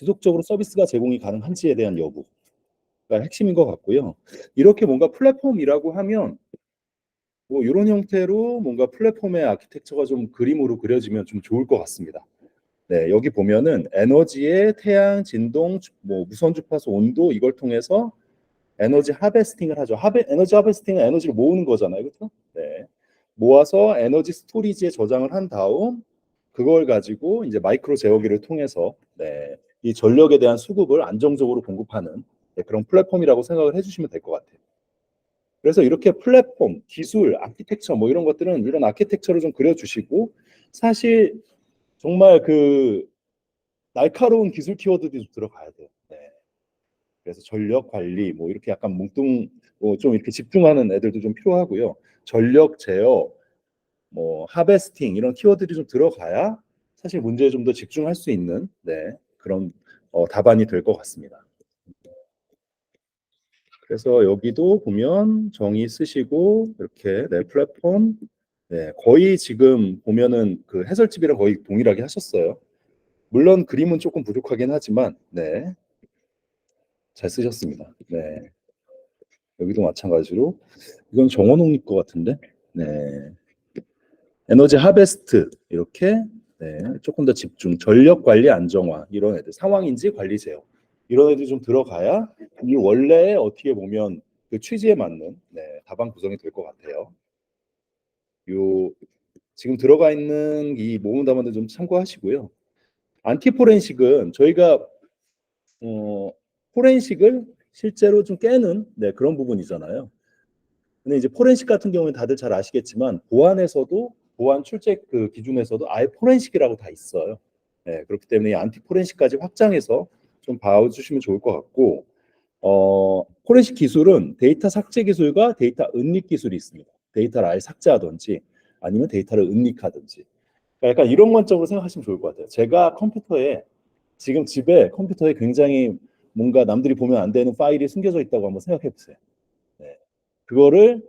지속적으로 서비스가 제공이 가능한지에 대한 여부가 핵심인 것 같고요. 이렇게 뭔가 플랫폼이라고 하면 뭐 이런 형태로 뭔가 플랫폼의 아키텍처가 좀 그림으로 그려지면 좀 좋을 것 같습니다. 네, 여기 보면은 에너지의 태양, 진동, 뭐 무선 주파수, 온도 이걸 통해서 에너지 하베스팅을 하죠. 에너지 하베스팅은 에너지를 모으는 거잖아요, 그렇죠? 네, 모아서 에너지 스토리지에 저장을 한 다음 그걸 가지고 이제 마이크로 제어기를 통해서 네, 이 전력에 대한 수급을 안정적으로 공급하는 네, 그런 플랫폼이라고 생각을 해주시면 될 것 같아요. 그래서 이렇게 플랫폼, 기술, 아키텍처 뭐 이런 것들은 이런 아키텍처를 좀 그려주시고 사실 정말 그 날카로운 기술 키워드들이 들어가야 돼요. 네. 그래서 전력 관리 뭐 이렇게 약간 좀 이렇게 집중하는 애들도 좀 필요하고요. 전력 제어, 뭐 하베스팅 이런 키워드들이 좀 들어가야 사실 문제에 좀 더 집중할 수 있는 네, 그런 답안이 될 것 같습니다. 그래서 여기도 보면 정의 쓰시고 이렇게 네, 플랫폼 네, 거의 지금 보면은 그 해설집이랑 거의 동일하게 하셨어요. 물론 그림은 조금 부족하긴 하지만 네, 잘 쓰셨습니다. 네, 여기도 마찬가지로 이건 정원홍님 것 같은데 네, 에너지 하베스트 이렇게 네, 조금 더 집중, 전력 관리 안정화 이런 애들, 상황인지 관리 제어 이런 애들이 좀 들어가야 이 원래 어떻게 보면 그 취지에 맞는 네, 답안 구성이 될 것 같아요. 요 지금 들어가 있는 이 모음 답안들 좀 참고하시고요. 안티포렌식은 저희가 포렌식을 실제로 좀 깨는 네, 그런 부분이잖아요. 근데 이제 포렌식 같은 경우는 다들 잘 아시겠지만 보안에서도 보안 출제 그 기준에서도 아예 포렌식이라고 다 있어요. 네, 그렇기 때문에 이 안티 포렌식까지 확장해서 좀 봐주시면 좋을 것 같고 포렌식 기술은 데이터 삭제 기술과 데이터 은닉 기술이 있습니다. 데이터를 아예 삭제하든지 아니면 데이터를 은닉하든지 그러니까 약간 이런 관점으로 생각하시면 좋을 것 같아요. 제가 지금 집에 컴퓨터에 굉장히 뭔가 남들이 보면 안 되는 파일이 숨겨져 있다고 한번 생각해 보세요. 네. 그거를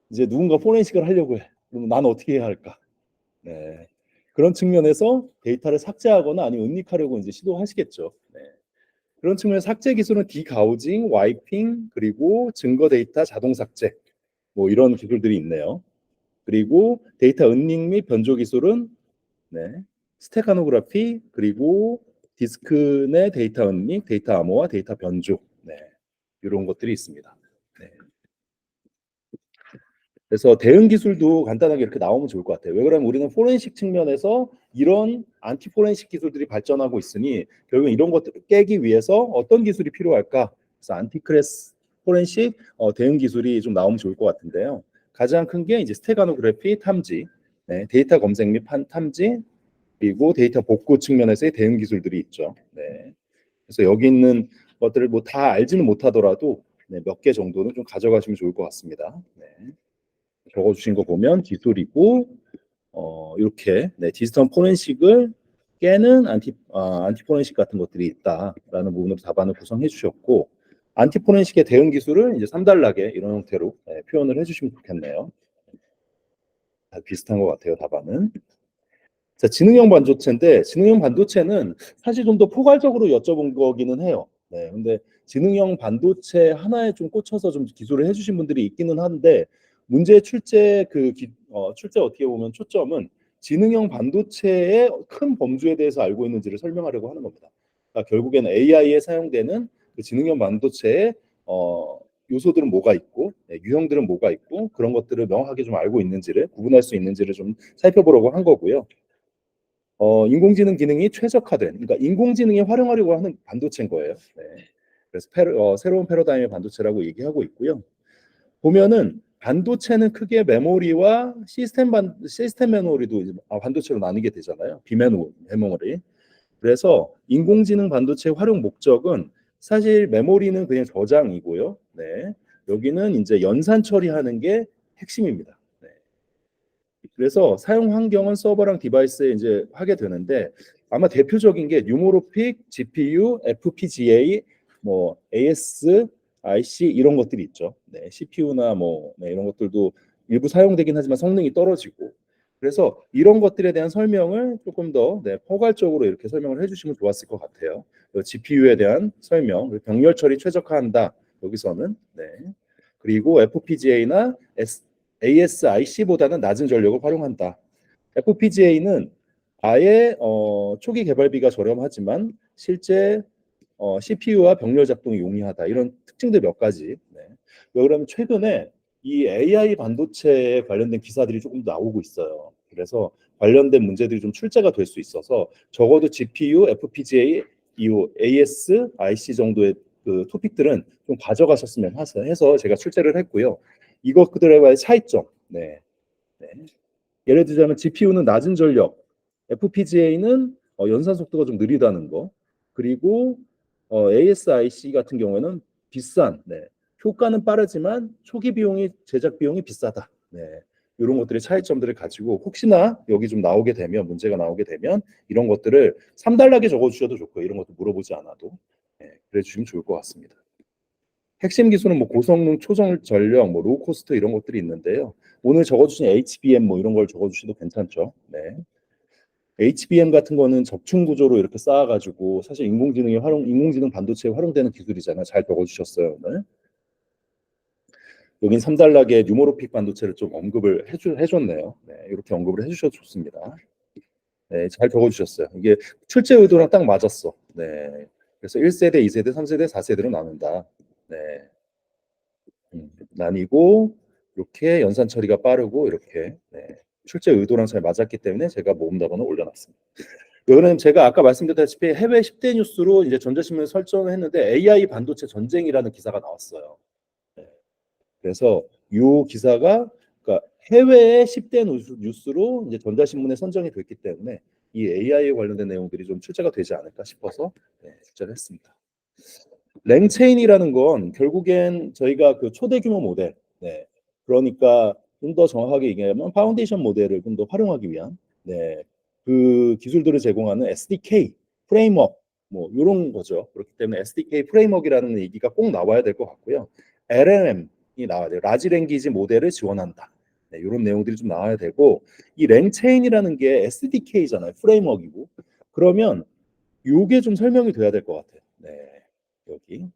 이제 누군가 포렌식을 하려고 해. 그럼 난 어떻게 해야 할까? 네. 그런 측면에서 데이터를 삭제하거나 아니면 은닉하려고 이제 시도하시겠죠. 네. 그런 측면에서 삭제 기술은 디가우징, 와이핑, 그리고 증거 데이터 자동 삭제 뭐 이런 기술들이 있네요. 그리고 데이터 은닉 및 변조 기술은 네. 스테가노그래피 그리고 디스크 내 데이터 은닉, 데이터 암호화, 데이터 변조 네. 이런 것들이 있습니다. 네. 그래서 대응 기술도 간단하게 이렇게 나오면 좋을 것 같아요. 왜 그러면 우리는 포렌식 측면에서 이런 안티 포렌식 기술들이 발전하고 있으니 결국 이런 것들을 깨기 위해서 어떤 기술이 필요할까? 그래서 안티크레스 포렌식 대응 기술이 좀 나오면 좋을 것 같은데요. 가장 큰 게 이제 스테가노그래피 탐지, 네, 데이터 검색 및 탐지, 그리고 데이터 복구 측면에서의 대응 기술들이 있죠. 네. 그래서 여기 있는 것들을 뭐 다 알지는 못하더라도 네, 몇 개 정도는 좀 가져가시면 좋을 것 같습니다. 네. 적어주신 거 보면 기술이고 이렇게 네, 디지털 포렌식을 깨는 안티 포렌식 같은 것들이 있다라는 부분으로 답안을 구성해 주셨고 안티 포렌식의 대응 기술을 이제 3단락에 이런 형태로 네, 표현을 해주시면 좋겠네요. 다 비슷한 것 같아요, 답안은. 자, 지능형 반도체인데 지능형 반도체는 사실 좀 더 포괄적으로 여쭤본 거기는 해요. 네, 근데 지능형 반도체 하나에 좀 꽂혀서 좀 기술을 해주신 분들이 있기는 한데 문제 출제 어떻게 보면 초점은 지능형 반도체의 큰 범주에 대해서 알고 있는지를 설명하려고 하는 겁니다. 그러니까 결국에는 AI에 사용되는 그 지능형 반도체의 요소들은 뭐가 있고 네, 유형들은 뭐가 있고 그런 것들을 명확하게 좀 알고 있는지를 구분할 수 있는지를 좀 살펴보려고 한 거고요. 인공지능 기능이 최적화된, 그러니까 인공지능에 활용하려고 하는 반도체인 거예요. 네. 그래서 새로운 패러다임의 반도체라고 얘기하고 있고요. 보면은 반도체는 크게 메모리와 시스템 메모리도 반도체로 나뉘게 되잖아요. 비메모리. 그래서 인공지능 반도체 활용 목적은 사실 메모리는 그냥 저장이고요. 네. 여기는 이제 연산 처리하는 게 핵심입니다. 네. 그래서 사용 환경은 서버랑 디바이스에 이제 하게 되는데 아마 대표적인 게 뉴모로픽, GPU, FPGA, 뭐 AS, IC 이런 것들이 있죠. 네, CPU나 뭐 네, 이런 것들도 일부 사용되긴 하지만 성능이 떨어지고 그래서 이런 것들에 대한 설명을 조금 더 포괄적으로 이렇게 설명을 해주시면 좋았을 것 같아요. GPU에 대한 설명, 병렬 처리 최적화한다. 여기서는 그리고 FPGA나 ASIC보다는 낮은 전력을 활용한다. FPGA는 아예 초기 개발비가 저렴하지만 실제 CPU와 병렬 작동이 용이하다. 이런 특징들 몇 가지. 왜 그러면 최근에 이 AI 반도체에 관련된 기사들이 조금 나오고 있어요. 그래서 관련된 문제들이 좀 출제가 될 수 있어서 적어도 GPU, FPGA, 이후 AS, IC 정도의 그 토픽들은 좀 가져가셨으면 해서 제가 출제를 했고요. 이것들과의 차이점. 네. 예를 들자면 GPU는 낮은 전력, FPGA는 연산 속도가 좀 느리다는 거, 그리고 ASIC 같은 경우에는 비싼, 효과는 빠르지만 초기 비용이 제작 비용이 비싸다. 이런 것들의 차이점들을 가지고 혹시나 여기 좀 나오게 되면 문제가 나오게 되면 이런 것들을 3단락에 적어주셔도 좋고 이런 것도 물어보지 않아도 그래 주시면 좋을 것 같습니다. 핵심 기술은 뭐 고성능, 초전력, 뭐 로우 코스트 이런 것들이 있는데요. 오늘 적어주신 HBM 뭐 이런 걸 적어주셔도 괜찮죠. HBM 같은 거는 적층 구조로 이렇게 쌓아가지고 사실 인공지능 반도체에 활용되는 기술이잖아요. 잘 적어주셨어요 오늘. 여긴 3단락에 뉴머로픽 반도체를 좀 언급을 해줬네요. 이렇게 언급을 해주셔도 좋습니다. 잘 적어주셨어요. 이게 출제 의도랑 딱 맞았어. 그래서 1세대, 2세대, 3세대, 4세대로 나눈다. 나뉘고 이렇게 연산 처리가 빠르고 이렇게 출제 의도랑 잘 맞았기 때문에 제가 모음답안을 올려놨습니다. 이거는 제가 아까 말씀드렸다시피 해외 10대 뉴스로 이제 전자신문에 설정을 했는데 AI 반도체 전쟁이라는 기사가 나왔어요. 그래서 이 기사가 그러니까 해외의 10대 뉴스로 이제 전자신문에 선정이 됐기 때문에 이 AI에 관련된 내용들이 좀 출제가 되지 않을까 싶어서 출제를 했습니다. 랭체인이라는 건 결국엔 저희가 그 초대 규모 모델, 그러니까 좀 더 정확하게 얘기하면 파운데이션 모델을 좀 더 활용하기 위한 그 기술들을 제공하는 SDK 프레임워크 뭐 이런 거죠. 그렇기 때문에 SDK 프레임워크라는 얘기가 꼭 나와야 될 것 같고요. LLM이 나와야 돼요. 라지 랭귀지 모델을 지원한다. 이런 내용들이 좀 나와야 되고 이 랭체인이라는 게 SDK잖아요. 프레임워크이고 그러면 요게 좀 설명이 돼야 될 것 같아요. 여기.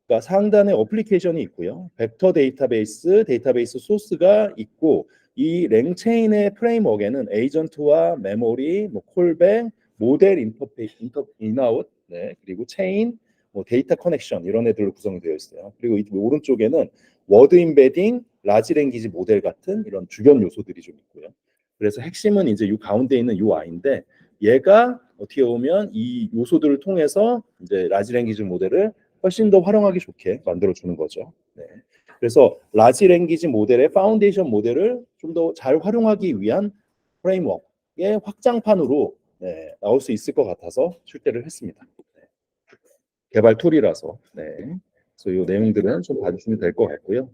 그러니까 상단에 어플리케이션이 있고요. 벡터 데이터베이스 소스가 있고 이 랭체인의 프레임워크에는 에이전트와 메모리, 뭐 콜백, 모델 인아웃, 그리고 체인, 뭐 데이터 커넥션 이런 애들로 구성이 되어 있어요. 그리고 이 오른쪽에는 워드 임베딩, 라지 랭귀지 모델 같은 이런 주변 요소들이 좀 있고요. 그래서 핵심은 이제 이 가운데 있는 이 I인데 얘가 어떻게 보면 이 요소들을 통해서 이제 라지 랭귀지 모델을 훨씬 더 활용하기 좋게 만들어 주는 거죠. 그래서 라지 랭귀지 모델의 파운데이션 모델을 좀 더 잘 활용하기 위한 프레임워크의 확장판으로 나올 수 있을 것 같아서 출제를 했습니다. 개발 툴이라서. 그래서 이 내용들은 좀 봐주시면 될 것 같고요.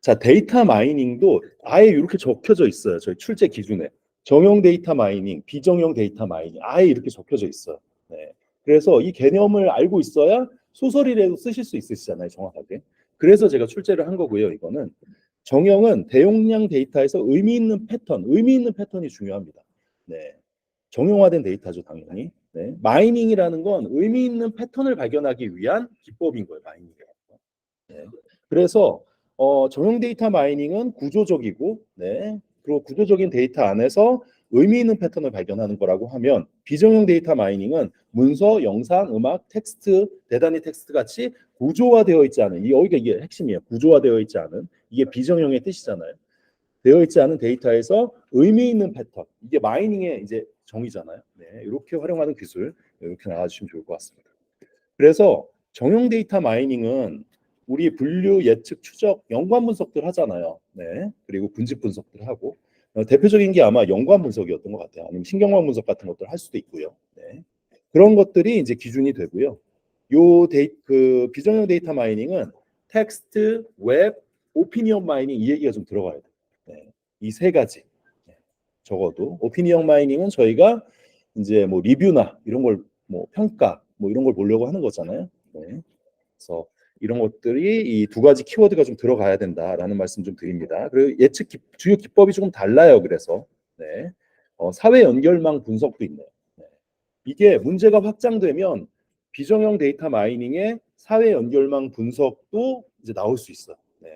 자, 데이터 마이닝도 아예 이렇게 적혀져 있어요. 저희 출제 기준에. 정형 데이터 마이닝, 비정형 데이터 마이닝 아예 이렇게 적혀져 있어요. 그래서 이 개념을 알고 있어야 소설이라도 쓰실 수 있으시잖아요, 정확하게. 그래서 제가 출제를 한 거고요. 이거는 정형은 대용량 데이터에서 의미 있는 패턴이 중요합니다. 정형화된 데이터죠, 당연히. 마이닝이라는 건 의미 있는 패턴을 발견하기 위한 기법인 거예요, 마이닝이. 그래서 정형 데이터 마이닝은 구조적이고, 그리고 구조적인 데이터 안에서 의미 있는 패턴을 발견하는 거라고 하면 비정형 데이터 마이닝은 문서, 영상, 음악, 텍스트, 대단히 텍스트 같이 구조화되어 있지 않은 여기가 이게 핵심이에요. 구조화되어 있지 않은 이게 비정형의 뜻이잖아요. 되어 있지 않은 데이터에서 의미 있는 패턴 이게 마이닝의 이제 정의잖아요. 이렇게 활용하는 기술 이렇게 나와주시면 좋을 것 같습니다. 그래서 정형 데이터 마이닝은 우리 분류, 예측, 추적, 연관 분석들 하잖아요. 그리고 분집 분석들 하고 대표적인 게 아마 연관 분석이었던 것 같아요. 아니면 신경망 분석 같은 것들 할 수도 있고요. 그런 것들이 이제 기준이 되고요. 그 비정형 데이터 마이닝은 텍스트, 웹, 오피니언 마이닝 이 얘기가 좀 들어가야 돼요. 이 세 가지. 적어도 오피니언 마이닝은 저희가 이제 뭐 리뷰나 이런 걸 뭐 평가 뭐 이런 걸 보려고 하는 거잖아요. 그래서 이런 것들이 이 두 가지 키워드가 좀 들어가야 된다라는 말씀 좀 드립니다. 그리고 주요 기법이 조금 달라요. 그래서 네. 사회 연결망 분석도 있네요. 네. 이게 문제가 확장되면 비정형 데이터 마이닝의 사회 연결망 분석도 이제 나올 수 있어요. 네.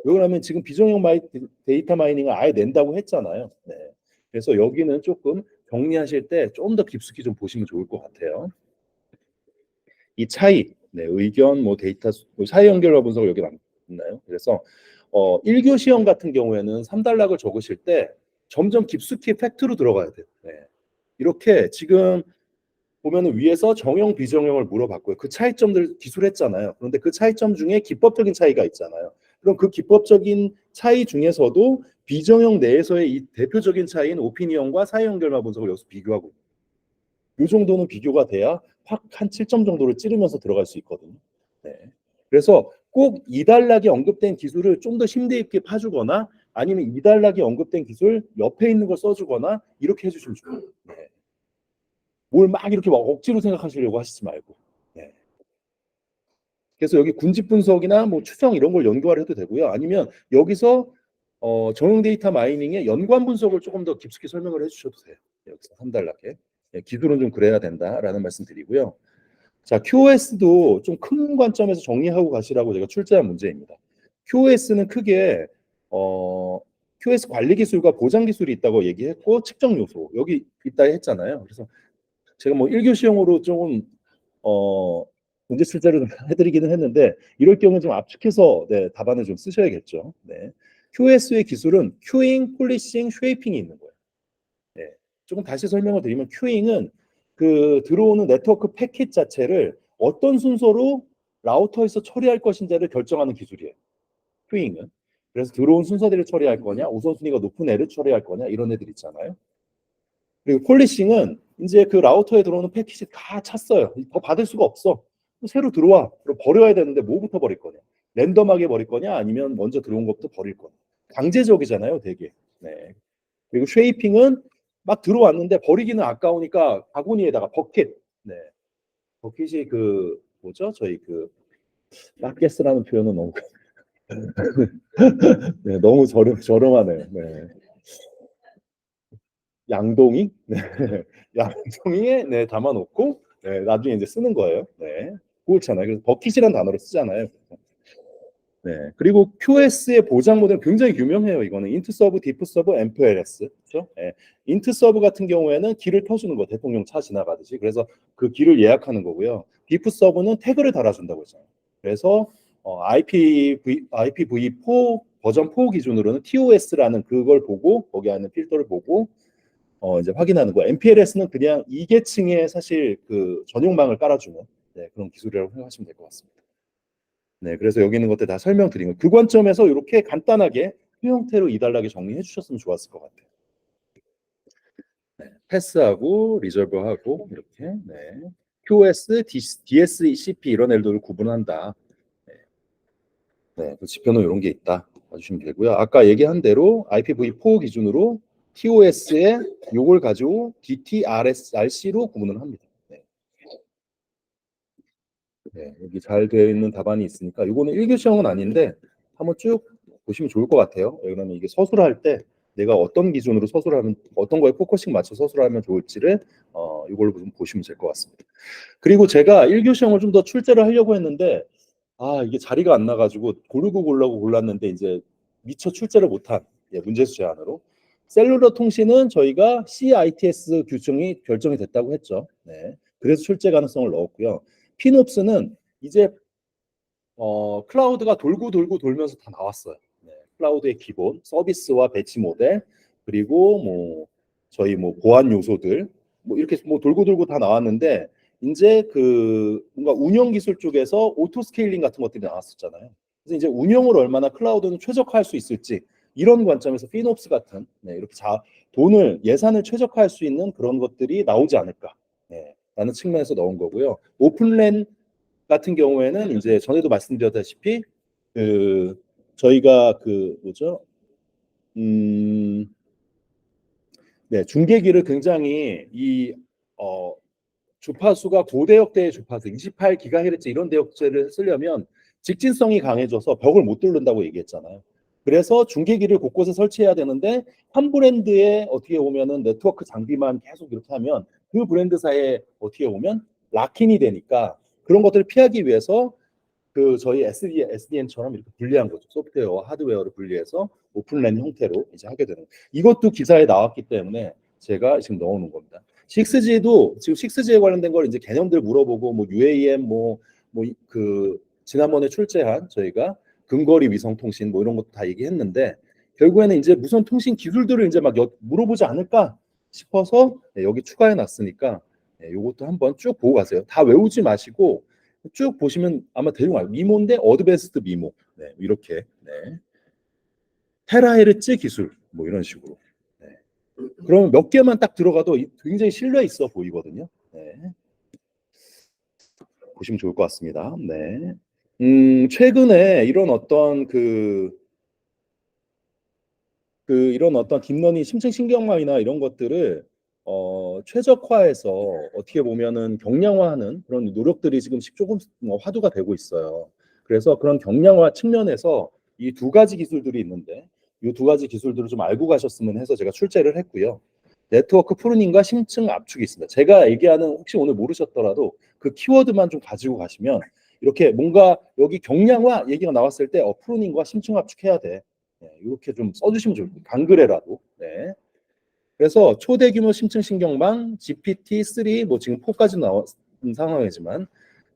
왜냐하면 지금 비정형 데이터 마이닝을 아예 낸다고 했잖아요. 네. 그래서 여기는 조금 정리하실 때 좀 더 깊숙이 좀 보시면 좋을 것 같아요. 이 차이, 네, 의견, 뭐 데이터, 뭐 사회 연결과 분석을 여기 나요. 그래서 1교 시험 같은 경우에는 3단락을 적으실 때 점점 깊숙이 팩트로 들어가야 돼요. 네. 이렇게 지금 보면은 위에서 정형, 비정형을 물어봤고요. 그 차이점들 기술했잖아요. 그런데 그 차이점 중에 기법적인 차이가 있잖아요. 그럼 그 기법적인 차이 중에서도 비정형 내에서의 이 대표적인 차이인 오피니언과 사회 연결과 분석을 여기서 비교하고 이 정도는 비교가 돼야 확 한 7점 정도를 찌르면서 들어갈 수 있거든요. 네. 그래서 꼭 2단락에 언급된 기술을 좀 더 심도 있게 파주거나 아니면 2단락에 언급된 기술 옆에 있는 걸 써주거나 이렇게 해주시면 좋아요. 네. 뭘 막 이렇게 막 억지로 생각하시려고 하시지 말고. 네. 그래서 여기 군집 분석이나 뭐 추정 이런 걸 연구를 해도 되고요. 아니면 여기서 정형 데이터 마이닝의 연관 분석을 조금 더 깊숙이 설명을 해주셔도 돼요. 여기서 3단락에. 네, 기술은 좀 그래야 된다라는 말씀 드리고요. 자, QoS도 좀 큰 관점에서 정리하고 가시라고 제가 출제한 문제입니다. QoS는 크게 QoS 관리 기술과 보장 기술이 있다고 얘기했고 측정 요소 여기 있다 했잖아요. 그래서 제가 뭐 1교시용으로 조금 문제 출제를 좀 해드리기는 했는데 이럴 경우 좀 압축해서 네, 답안을 좀 쓰셔야겠죠. 네. QoS의 기술은 큐잉, 폴리싱, 쉐이핑이 있는 거예요. 네. 조금 다시 설명을 드리면 큐잉은 그 들어오는 네트워크 패킷 자체를 어떤 순서로 라우터에서 처리할 것인지를 결정하는 기술이에요. 큐잉은. 그래서 들어온 순서대로 처리할 거냐, 우선순위가 높은 애를 처리할 거냐 이런 애들 있잖아요. 그리고 폴리싱은 이제 그 라우터에 들어오는 패킷이 다 찼어요. 더 받을 수가 없어. 새로 들어와. 그럼 버려야 되는데 뭐부터 버릴 거냐? 랜덤하게 버릴 거냐? 아니면 먼저 들어온 것부터 버릴 거냐? 강제적이잖아요, 되게. 네. 그리고 쉐이핑은 막 들어왔는데 버리기는 아까우니까 바구니에다가 버킷. 네. 버킷이 그 뭐죠? 저희 그 라켓스라는 표현은 너무 네, 너무 저렴하네요. 네. 양동이? 네. 양동이에 네, 담아놓고 네, 나중에 이제 쓰는 거예요. 네. 그렇잖아요. 그래서 버킷이라는 단어를 쓰잖아요. 네. 그리고 QS의 보장 모델은 굉장히 유명해요. 이거는 인트서브, 디프서브, MPLS. 그렇죠? 네. 인트서브 같은 경우에는 길을 터주는 거, 대통령 차 지나가듯이. 그래서 그 길을 예약하는 거고요. 디프서브는 태그를 달아준다고 했잖아요. 그래서 IPv4 버전 4 기준으로는 TOS라는 그걸 보고 거기 안에 필터를 보고 이제 확인하는 거. MPLS는 그냥 이계층에 사실 그 전용망을 깔아주는 네, 그런 기술이라고 생각하시면 될 것 같습니다. 네, 그래서 여기 있는 것들 다 설명드린 거. 그 관점에서 이렇게 간단하게 그 형태로 이달락에 정리해 주셨으면 좋았을 것 같아요. 네, 패스하고 리저브하고 이렇게 네. QoS, DSCP 이런 애들을 구분한다. 네, 네, 그 지표는 이런 게 있다. 봐주시면 되고요. 아까 얘기한 대로 IPv4 기준으로 TOS에 요걸 가지고 DTRC로 구분을 합니다. 네. 네, 여기 잘 되어 있는 답안이 있으니까 이거는 1교 시험은 아닌데 한번 쭉 보시면 좋을 것 같아요. 그러면 이게 서술을 할 때 내가 어떤 기준으로 서술을 하면 어떤 거에 포커싱 맞춰 서술을 하면 좋을지를 이걸로 좀 보시면 될 것 같습니다. 그리고 제가 1교 시험을 좀 더 출제를 하려고 했는데 이게 자리가 안 나가지고 고르고 골라고 골랐는데 이제 미처 출제를 못한 문제수 제안으로 셀룰러 통신은 저희가 CITS 규정이 결정이 됐다고 했죠. 네. 그래서 출제 가능성을 넣었고요. 피놉스는 이제 클라우드가 돌고 돌고 돌면서 다 나왔어요. 네. 클라우드의 기본 서비스와 배치 모델 그리고 뭐 저희 뭐 보안 요소들 뭐 이렇게 뭐 돌고 돌고 다 나왔는데 이제 그 뭔가 운영 기술 쪽에서 오토 스케일링 같은 것들이 나왔었잖아요. 그래서 이제 운영을 얼마나 클라우드는 최적화할 수 있을지 이런 관점에서 피놉스 같은 이렇게 돈을 예산을 최적화할 수 있는 그런 것들이 나오지 않을까 라는 측면에서 넣은 거고요. 오픈랜 같은 경우에는 이제 전에도 말씀드렸다시피 그 저희가 그 뭐죠? 네, 중계기를 굉장히 주파수가 고대역대의 주파수 28GHz 이런 대역대를 쓰려면 직진성이 강해져서 벽을 못 뚫는다고 얘기했잖아요. 그래서 중계기를 곳곳에 설치해야 되는데 한 브랜드에 어떻게 보면은 네트워크 장비만 계속 이렇게 하면 그 브랜드 사이에 어떻게 보면 락인이 되니까 그런 것들을 피하기 위해서 그 저희 SDN처럼 이렇게 분리한 거죠. 소프트웨어와 하드웨어를 분리해서 오픈랜 형태로 이제 하게 되는. 이것도 기사에 나왔기 때문에 제가 지금 넣어놓은 겁니다. 6G도 지금 6G에 관련된 걸 이제 개념들 물어보고 뭐 UAM 뭐 그 지난번에 출제한 저희가 근거리 위성 통신 뭐 이런 것도 다 얘기했는데 결국에는 이제 무선 통신 기술들을 이제 막 물어보지 않을까 싶어서 네, 여기 추가해 놨으니까 네, 이것도 한번 쭉 보고 가세요. 다 외우지 마시고 쭉 보시면 아마 대충 알고 미모인데 어드밴스드 미모 네, 이렇게 네. 테라헤르츠 기술 뭐 이런 식으로 네. 그러면 몇 개만 딱 들어가도 굉장히 신뢰 있어 보이거든요. 네. 보시면 좋을 것 같습니다. 네. 최근에 이런 어떤 이런 어떤 딥러닝, 심층신경망이나 이런 것들을 최적화해서 어떻게 보면은 경량화하는 그런 노력들이 지금 조금 화두가 되고 있어요. 그래서 그런 경량화 측면에서 이 두 가지 기술들이 있는데 이 두 가지 기술들을 좀 알고 가셨으면 해서 제가 출제를 했고요. 네트워크 프루닝과 심층 압축이 있습니다. 제가 얘기하는 혹시 오늘 모르셨더라도 그 키워드만 좀 가지고 가시면 이렇게 뭔가 여기 경량화 얘기가 나왔을 때 프루닝과 심층 압축해야 돼. 네, 이렇게 좀 써주시면 좋을 것 같아요. 간글에라도. 네. 그래서 초대 규모 심층 신경망 GPT-3 뭐 지금 4까지 나온 상황이지만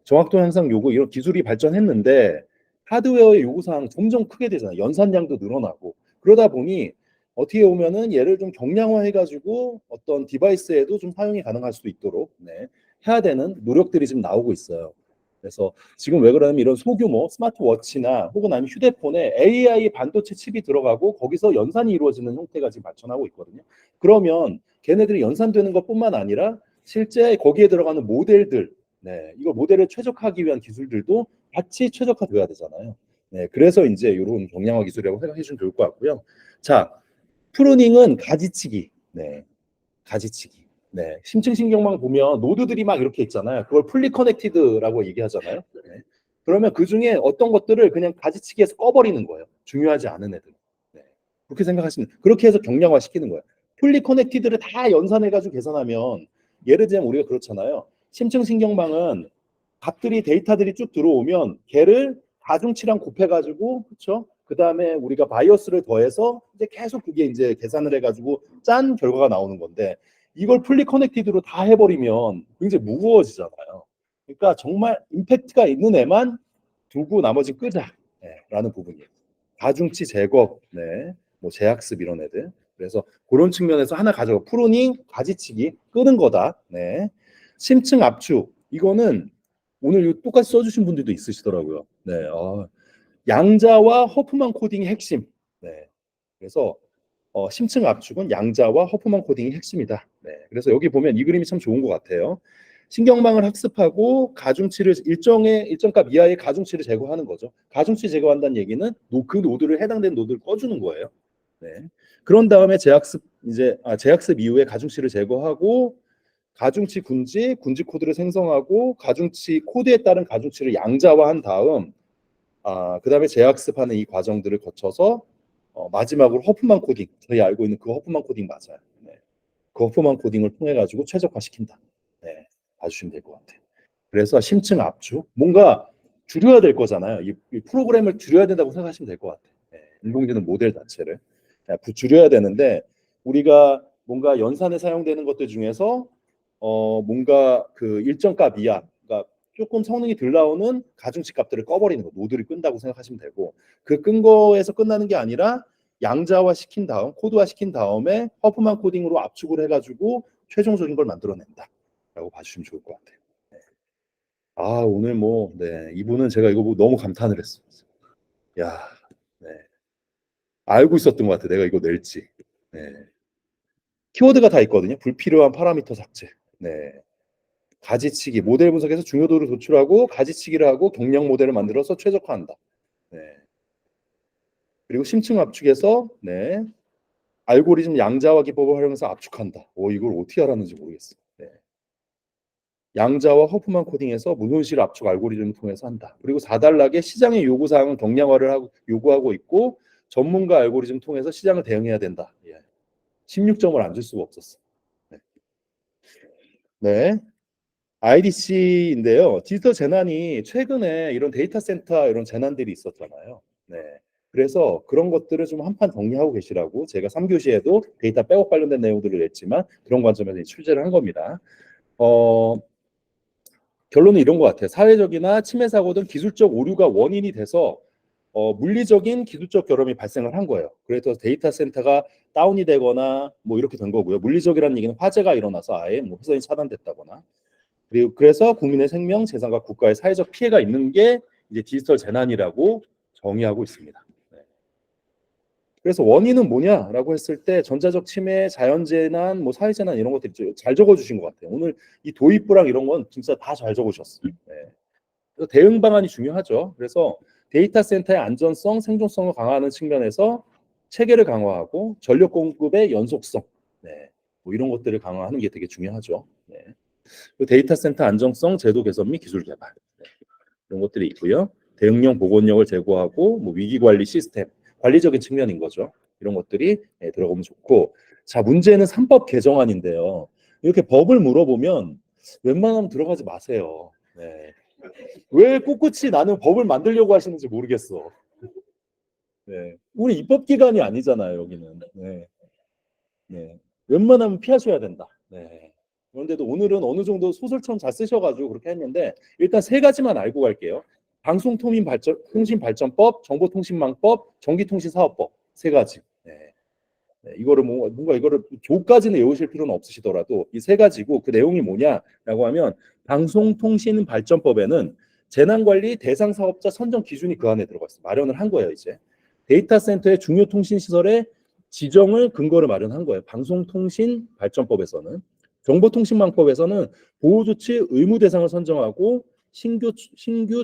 정확도 향상 요구 이런 기술이 발전했는데 하드웨어의 요구 사항 점점 크게 되잖아요. 연산량도 늘어나고 그러다 보니 어떻게 보면은 얘를 좀 경량화해가지고 어떤 디바이스에도 좀 사용이 가능할 수 있도록 네, 해야 되는 노력들이 지금 나오고 있어요. 그래서 지금 왜 그러냐면 이런 소규모 스마트워치나 혹은 아니면 휴대폰에 AI 반도체 칩이 들어가고 거기서 연산이 이루어지는 형태가 지금 발전하고 있거든요. 그러면 걔네들이 연산되는 것뿐만 아니라 실제 거기에 들어가는 모델들, 네, 이거 모델을 최적화하기 위한 기술들도 같이 최적화돼야 되잖아요. 네, 그래서 이제 이런 경량화 기술이라고 생각해 주시면 좋을 것 같고요. 자, 프루닝은 가지치기, 네, 가지치기. 네, 심층신경망 보면 노드들이 막 이렇게 있잖아요. 그걸 풀리 커넥티드라고 얘기하잖아요. 네. 그러면 그 중에 어떤 것들을 그냥 가지치기해서 꺼버리는 거예요. 중요하지 않은 애들. 네. 그렇게 생각하시면 그렇게 해서 경량화 시키는 거예요. 풀리 커넥티드를 다 연산해가지고 계산하면 예를 들면 우리가 그렇잖아요. 심층신경망은 값들이 데이터들이 쭉 들어오면 걔를 가중치랑 곱해가지고 그렇죠. 그 다음에 우리가 바이어스를 더해서 이제 계속 그게 이제 계산을 해가지고 짠 결과가 나오는 건데 이걸 풀리 커넥티드로 다 해버리면 굉장히 무거워지잖아요. 그러니까 정말 임팩트가 있는 애만 두고 나머지 끄자 네, 라는 부분이에요. 가중치 제거, 네, 뭐 재학습 이런 애들. 그래서 그런 측면에서 하나 가져가 프로닝 가지치기 끄는 거다. 네. 심층 압축 이거는 오늘 똑같이 써주신 분들도 있으시더라고요. 네, 양자와 허프만 코딩의 핵심. 네, 그래서 심층 압축은 양자와 허프만 코딩이 핵심이다. 네, 그래서 여기 보면 이 그림이 참 좋은 것 같아요. 신경망을 학습하고 가중치를 일정값 이하의 가중치를 제거하는 거죠. 가중치 제거한다는 얘기는 그 노드를 해당되는 노드를 꺼주는 거예요. 네. 그런 다음에 재학습 이후에 가중치를 제거하고 가중치 군지 코드를 생성하고 가중치 코드에 따른 가중치를 양자화한 다음 그다음에 재학습하는 이 과정들을 거쳐서 마지막으로 허프만 코딩 저희 알고 있는 그 허프만 코딩 맞아요. 네. 그 허프만 코딩을 통해 가지고 최적화시킨다. 네. 봐주시면 될 것 같아요. 그래서 심층 압축 뭔가 줄여야 될 거잖아요. 이 프로그램을 줄여야 된다고 생각하시면 될 것 같아요. 네. 인공지능 모델 자체를 줄여야 되는데 우리가 뭔가 연산에 사용되는 것들 중에서 뭔가 그 일정 값 이하, 그러니까 조금 성능이 덜 나오는 가중치 값들을 꺼버리는 거, 노드를 끈다고 생각하시면 되고 그 끈 거에서 끝나는 게 아니라 양자화 시킨 다음, 코드화 시킨 다음에 허프만 코딩으로 압축을 해가지고 최종적인 걸 만들어낸다라고 봐주시면 좋을 것 같아요. 네. 오늘 뭐, 네, 이분은 제가 이거 보고 너무 감탄을 했어요. 야, 네, 알고 있었던 것 같아. 내가 이거 낼지. 네. 키워드가 다 있거든요. 불필요한 파라미터 삭제. 네. 가지치기, 모델 분석에서 중요도를 도출하고 가지치기를 하고 경량 모델을 만들어서 최적화한다. 네. 그리고 심층 압축에서 네. 알고리즘 양자화 기법을 활용해서 압축한다. 이걸 어떻게 알았는지 모르겠어요. 네. 양자와 허프만 코딩해서 무손실 압축 알고리즘을 통해서 한다. 그리고 4단락에 시장의 요구사항은 경량화를 요구하고 있고 전문가 알고리즘 통해서 시장을 대응해야 된다. 예. 16점을 안 줄 수가 없었어. 네. 네. IDC인데요. 디지털 재난이 최근에 이런 데이터 센터 이런 재난들이 있었잖아요. 네. 그래서 그런 것들을 좀 한판 정리하고 계시라고 제가 3교시에도 데이터 백업 관련된 내용들을 냈지만 그런 관점에서 출제를 한 겁니다. 결론은 이런 것 같아요. 사회적이나 침해 사고 등 기술적 오류가 원인이 돼서 물리적인 기술적 결함이 발생을 한 거예요. 그래서 데이터 센터가 다운이 되거나 뭐 이렇게 된 거고요. 물리적이라는 얘기는 화재가 일어나서 아예 뭐 회선이 차단됐다거나 그리고 그래서 국민의 생명, 재산과 국가의 사회적 피해가 있는 게 이제 디지털 재난이라고 정의하고 있습니다. 네. 그래서 원인은 뭐냐라고 했을 때 전자적 침해, 자연재난, 뭐 사회재난 이런 것들 잘 적어주신 것 같아요. 오늘 이 도입부랑 이런 건 진짜 다 잘 적으셨어요. 네. 그래서 대응 방안이 중요하죠. 그래서 데이터 센터의 안전성, 생존성을 강화하는 측면에서 체계를 강화하고 전력 공급의 연속성, 네. 뭐 이런 것들을 강화하는 게 되게 중요하죠. 네. 데이터 센터 안정성, 제도 개선 및 기술 개발 네. 이런 것들이 있고요. 대응력 보건력을 제고하고 뭐 위기 관리 시스템, 관리적인 측면인 거죠. 이런 것들이 네, 들어가면 좋고 자 문제는 3법 개정안인데요. 이렇게 법을 물어보면 웬만하면 들어가지 마세요. 네. 왜 꿋꿋이 나는 법을 만들려고 하시는지 모르겠어. 네. 우리 입법기관이 아니잖아요, 여기는. 네. 네. 웬만하면 피하셔야 된다. 네. 그런데도 오늘은 어느 정도 소설처럼 잘 쓰셔가지고 그렇게 했는데 일단 세 가지만 알고 갈게요. 방송통신발전법, 정보통신망법, 전기통신사업법 세 가지. 네. 네, 이거를 뭔가 이거를 조까지는 외우실 필요는 없으시더라도 이 세 가지고 그 내용이 뭐냐라고 하면 방송통신발전법에는 재난관리 대상 사업자 선정 기준이 그 안에 들어가 있어요. 마련을 한 거예요 이제. 데이터 센터의 중요 통신 시설의 지정을 근거로 마련한 거예요. 방송통신발전법에서는 정보통신망법에서는 보호조치 의무 대상을 선정하고 신규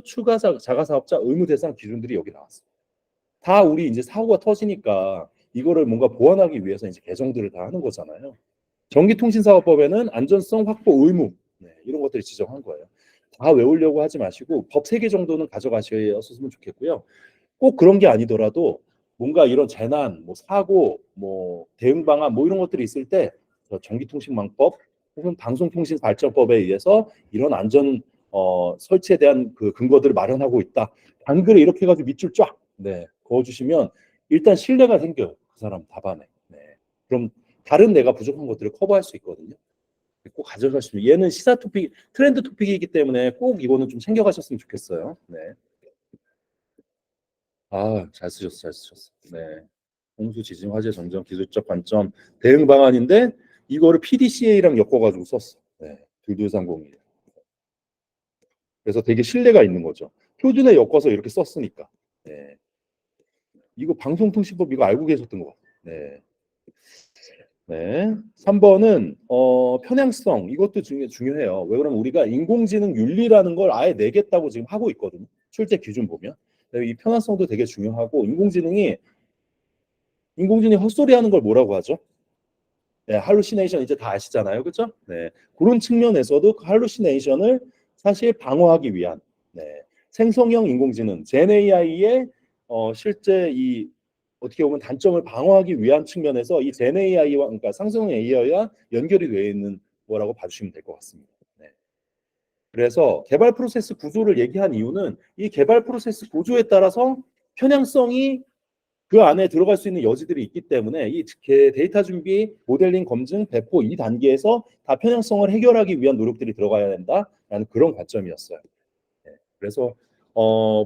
추가 자가 사업자 의무 대상 기준들이 여기 나왔어요. 다 우리 이제 사고가 터지니까 이거를 뭔가 보완하기 위해서 이제 개정들을 다 하는 거잖아요. 전기통신사업법에는 안전성 확보 의무 네, 이런 것들을 지정한 거예요. 다 외우려고 하지 마시고 법 3개 정도는 가져가셨으면 좋겠고요. 꼭 그런 게 아니더라도 뭔가 이런 재난, 뭐 사고, 뭐 대응 방안 뭐 이런 것들이 있을 때 전기통신망법 혹은 방송통신발전법에 의해서 이런 안전 설치에 대한 그 근거들을 마련하고 있다. 단글에 이렇게 해가지고 밑줄 쫙 네, 그어주시면 일단 신뢰가 생겨요. 그 사람 답안에. 네. 그럼 다른 내가 부족한 것들을 커버할 수 있거든요. 꼭 가져가시면 얘는 시사 토픽, 트렌드 토픽이기 때문에 꼭 이거는 좀 챙겨가셨으면 좋겠어요. 네. 아, 잘 쓰셨어, 잘 쓰셨어. 네. 홍수 지진 화재 정전 기술적 관점 대응 방안인데 이거를 PDCA랑 엮어가지고 썼어. 네. 둘둘301. 그래서 되게 신뢰가 있는 거죠. 표준에 엮어서 이렇게 썼으니까. 네. 이거 방송통신법 이거 알고 계셨던 것 같아요. 네. 네. 3번은 편향성 이것도 중요해요. 왜 그러면 우리가 인공지능 윤리라는 걸 아예 내겠다고 지금 하고 있거든요. 출제 기준 보면. 이 편향성도 되게 중요하고 인공지능이 헛소리하는 걸 뭐라고 하죠? 네, 할루시네이션 이제 다 아시잖아요. 그렇죠? 네. 그런 측면에서도 그 할루시네이션을 사실 방어하기 위한 네. 생성형 인공지능 젠 AI의 실제 이 어떻게 보면 단점을 방어하기 위한 측면에서 이 젠 AI와 그러니까 상승형 AI와 연결이 되어 있는 거라고 봐주시면 될 것 같습니다. 네. 그래서 개발 프로세스 구조를 얘기한 이유는 이 개발 프로세스 구조에 따라서 편향성이 그 안에 들어갈 수 있는 여지들이 있기 때문에 이 데이터 준비, 모델링, 검증, 배포 이 단계에서 다 편향성을 해결하기 위한 노력들이 들어가야 된다라는 그런 관점이었어요. 네. 그래서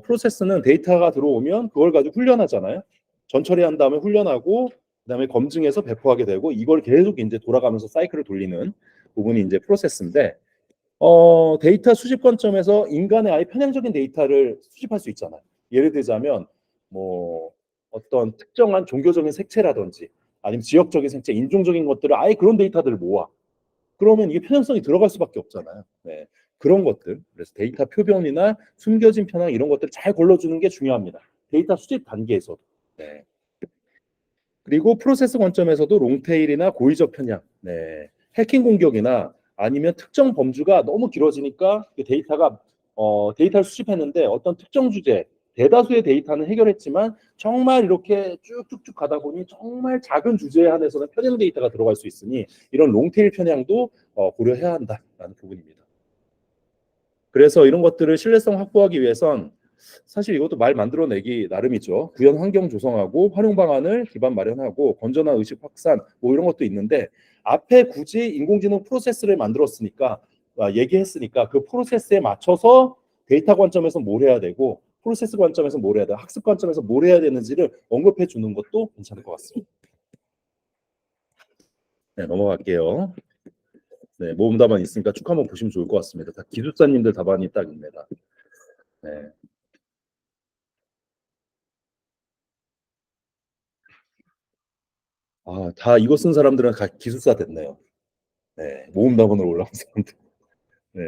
프로세스는 데이터가 들어오면 그걸 가지고 훈련하잖아요. 전처리한 다음에 훈련하고 그다음에 검증해서 배포하게 되고 이걸 계속 이제 돌아가면서 사이클을 돌리는 부분이 이제 프로세스인데 데이터 수집 관점에서 인간의 아예 편향적인 데이터를 수집할 수 있잖아요. 예를 들자면 뭐 어떤 특정한 종교적인 색채라든지 아니면 지역적인 색채, 인종적인 것들을 아예 그런 데이터들을 모아. 그러면 이게 편향성이 들어갈 수밖에 없잖아요. 네. 그런 것들. 그래서 데이터 표변이나 숨겨진 편향 이런 것들을 잘 걸러주는 게 중요합니다. 데이터 수집 단계에서도. 네. 그리고 프로세스 관점에서도 롱테일이나 고의적 편향, 네. 해킹 공격이나 아니면 특정 범주가 너무 길어지니까 그 데이터가 데이터를 수집했는데 어떤 특정 주제 대다수의 데이터는 해결했지만 정말 이렇게 쭉쭉쭉 가다 보니 정말 작은 주제에 한해서는 편향 데이터가 들어갈 수 있으니 이런 롱테일 편향도 고려해야 한다라는 부분입니다. 그래서 이런 것들을 신뢰성 확보하기 위해선 사실 이것도 말 만들어내기 나름이죠. 구현 환경 조성하고 활용 방안을 기반 마련하고 건전한 의식 확산 뭐 이런 것도 있는데 앞에 굳이 인공지능 프로세스를 만들었으니까 얘기했으니까 그 프로세스에 맞춰서 데이터 관점에서 뭘 해야 되고 프로세스 관점에서 뭘 해야 돼 학습 관점에서 뭘 해야 되는지를 언급해 주는 것도 괜찮을 것 같습니다. 네, 넘어갈게요. 네, 모음 답안 있으니까 쭉 한번 보시면 좋을 것 같습니다. 다 기술사님들 답안이 딱 있네다. 네. 다 이거 쓴 사람들은 다 기술사 됐네요. 네, 모음 답안으로 올라온 사람들. 네.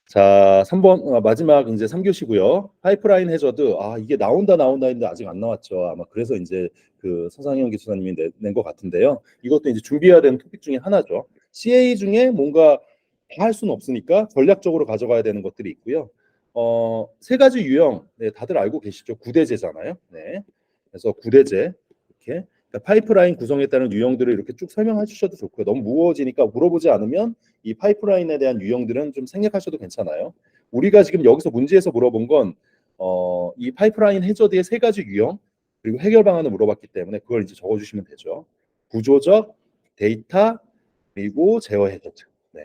자, 3번 마지막 이제 3교시고요. 파이프라인 해저드. 이게 나온다 했는데 아직 안 나왔죠. 아마 그래서 이제 그 서상현 기술사님이 낸 것 같은데요. 이것도 이제 준비해야 되는 토픽 중에 하나죠. CA 중에 뭔가 다 할 수는 없으니까 전략적으로 가져가야 되는 것들이 있고요. 세 가지 유형, 네, 다들 알고 계시죠? 구대제잖아요. 네. 그래서 구대제 이렇게 그러니까 파이프라인 구성에 따른 유형들을 이렇게 쭉 설명해 주셔도 좋고요. 너무 무거워지니까 물어보지 않으면 이 파이프라인에 대한 유형들은 좀 생략하셔도 괜찮아요. 우리가 지금 여기서 문제에서 물어본 건 이 파이프라인 해저드의 세 가지 유형 그리고 해결 방안을 물어봤기 때문에 그걸 이제 적어주시면 되죠. 구조적, 데이터, 그리고 제어 해저드. 네,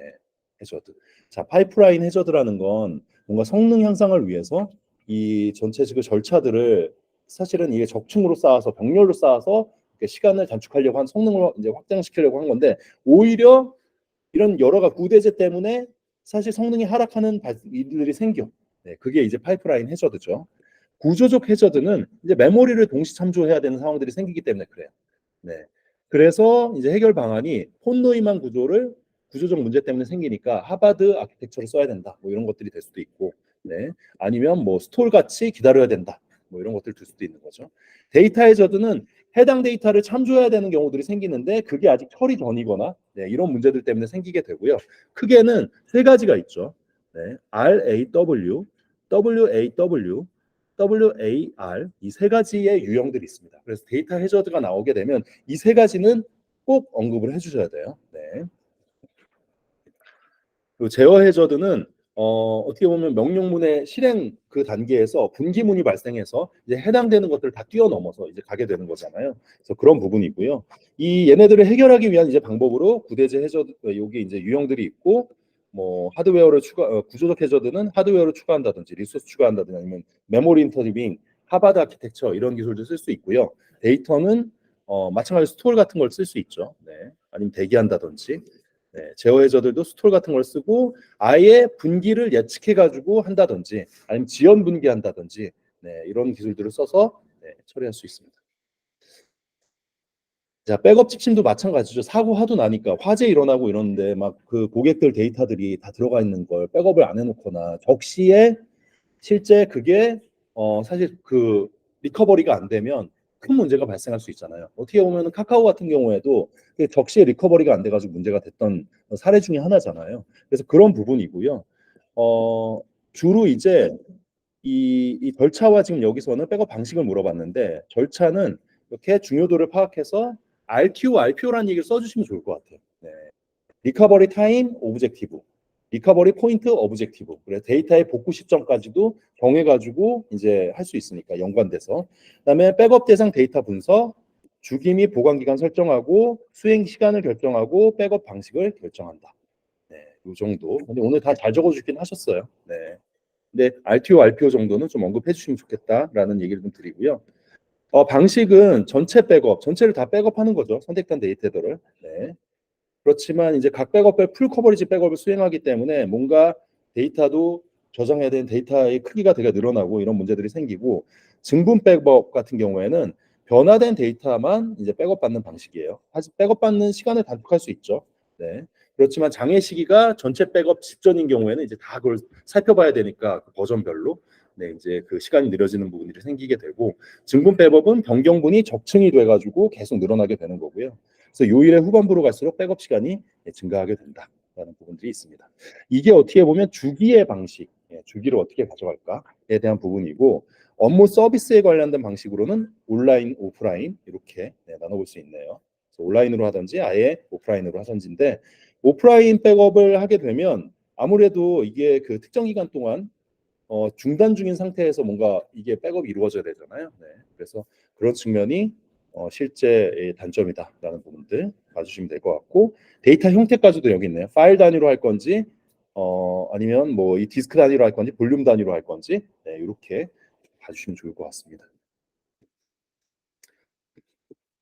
해저드. 자, 파이프라인 해저드라는 건 뭔가 성능 향상을 위해서 이 전체적인 절차들을 사실은 이게 적층으로 쌓아서 병렬로 쌓아서 시간을 단축하려고 한 성능을 이제 확장시키려고 한 건데 오히려 이런 여러 가지 구대제 때문에 사실 성능이 하락하는 일들이 생겨. 네, 그게 이제 파이프라인 해저드죠. 구조적 해저드는 이제 메모리를 동시 참조해야 되는 상황들이 생기기 때문에 그래요. 네. 그래서 이제 해결 방안이 폰노이만 구조를 구조적 문제 때문에 생기니까 하바드 아키텍처를 써야 된다. 뭐 이런 것들이 될 수도 있고, 네. 아니면 뭐 스톨 같이 기다려야 된다. 뭐 이런 것들 들 수도 있는 거죠. 데이터 해저드는 해당 데이터를 참조해야 되는 경우들이 생기는데 그게 아직 처리 전이거나 네, 이런 문제들 때문에 생기게 되고요. 크게는 세 가지가 있죠. 네, RAW, WAW, WAR 이 세 가지의 유형들이 있습니다. 그래서 데이터 해저드가 나오게 되면 이 세 가지는 꼭 언급을 해주셔야 돼요. 네. 그 제어 해저드는 어떻게 보면 명령문의 실행 그 단계에서 분기문이 발생해서 이제 해당되는 것들을 다 뛰어넘어서 이제 가게 되는 거잖아요. 그래서 그런 부분이고요. 이 얘네들을 해결하기 위한 이제 방법으로 구대제 해저드 여기 이제 유형들이 있고 뭐 하드웨어를 구조적 해저드는 하드웨어를 추가한다든지 리소스 추가한다든지 아니면 메모리 인터리빙, 하바드 아키텍처 이런 기술도 쓸 수 있고요. 데이터는 마찬가지로 스토어 같은 걸 쓸 수 있죠. 네. 아니면 대기한다든지. 네, 제어 해저들도 스톨 같은 걸 쓰고 아예 분기를 예측해 가지고 한다든지 아니면 지연 분기한다든지 네, 이런 기술들을 써서 네, 처리할 수 있습니다. 자, 백업 지침도 마찬가지죠. 사고 하도 나니까 화재 일어나고 이러는데 막 그 고객들 데이터들이 다 들어가 있는 걸 백업을 안 해놓거나 적시에 실제 그게 사실 그 리커버리가 안 되면 큰 문제가 발생할 수 있잖아요. 어떻게 보면 카카오 같은 경우에도 그 적시에 리커버리가 안 돼가지고 문제가 됐던 사례 중에 하나잖아요. 그래서 그런 부분이고요. 주로 이제 이 절차와 지금 여기서는 백업 방식을 물어봤는데 절차는 이렇게 중요도를 파악해서 RQ, RPO라는 얘기를 써주시면 좋을 것 같아요. 네. 리커버리 타임 오브젝티브, 리커버리 포인트 오브젝티브. 그래 데이터의 복구 시점까지도 정해가지고 이제 할 수 있으니까 연관돼서. 그다음에 백업 대상 데이터 분석, 주기 및 보관 기간 설정하고 수행 시간을 결정하고 백업 방식을 결정한다. 네, 이 정도. 근데 오늘 다 잘 적어주긴 하셨어요. 네. 근데 RTO, RPO 정도는 좀 언급해 주시면 좋겠다라는 얘기를 좀 드리고요. 방식은 전체 백업, 전체를 다 백업하는 거죠. 선택된 데이터들을. 네. 그렇지만 이제 각 백업별 풀 커버리지 백업을 수행하기 때문에 뭔가 데이터도 저장해야 되는 데이터의 크기가 되게 늘어나고 이런 문제들이 생기고 증분 백업 같은 경우에는 변화된 데이터만 이제 백업 받는 방식이에요. 사실 백업 받는 시간을 단축할 수 있죠. 네. 그렇지만 장애 시기가 전체 백업 직전인 경우에는 이제 다 그걸 살펴봐야 되니까 그 버전별로 네, 이제 그 시간이 느려지는 부분들이 생기게 되고 증분 백업은 변경분이 적층이 돼가지고 계속 늘어나게 되는 거고요. 그래서 요일의 후반부로 갈수록 백업 시간이 증가하게 된다라는 부분들이 있습니다. 이게 어떻게 보면 주기의 방식, 주기를 어떻게 가져갈까에 대한 부분이고, 업무 서비스에 관련된 방식으로는 온라인, 오프라인 이렇게 나눠볼 수 있네요. 그래서 온라인으로 하든지 아예 오프라인으로 하든지인데, 오프라인 백업을 하게 되면 아무래도 이게 그 특정 기간 동안 중단 중인 상태에서 뭔가 이게 백업이 이루어져야 되잖아요. 네. 그래서 그런 측면이 실제 단점이다라는 부분들 봐주시면 될 것 같고, 데이터 형태까지도 여기 있네요. 파일 단위로 할 건지 아니면 뭐 이 디스크 단위로 할 건지 볼륨 단위로 할 건지 이렇게 봐주시면 좋을 것 같습니다.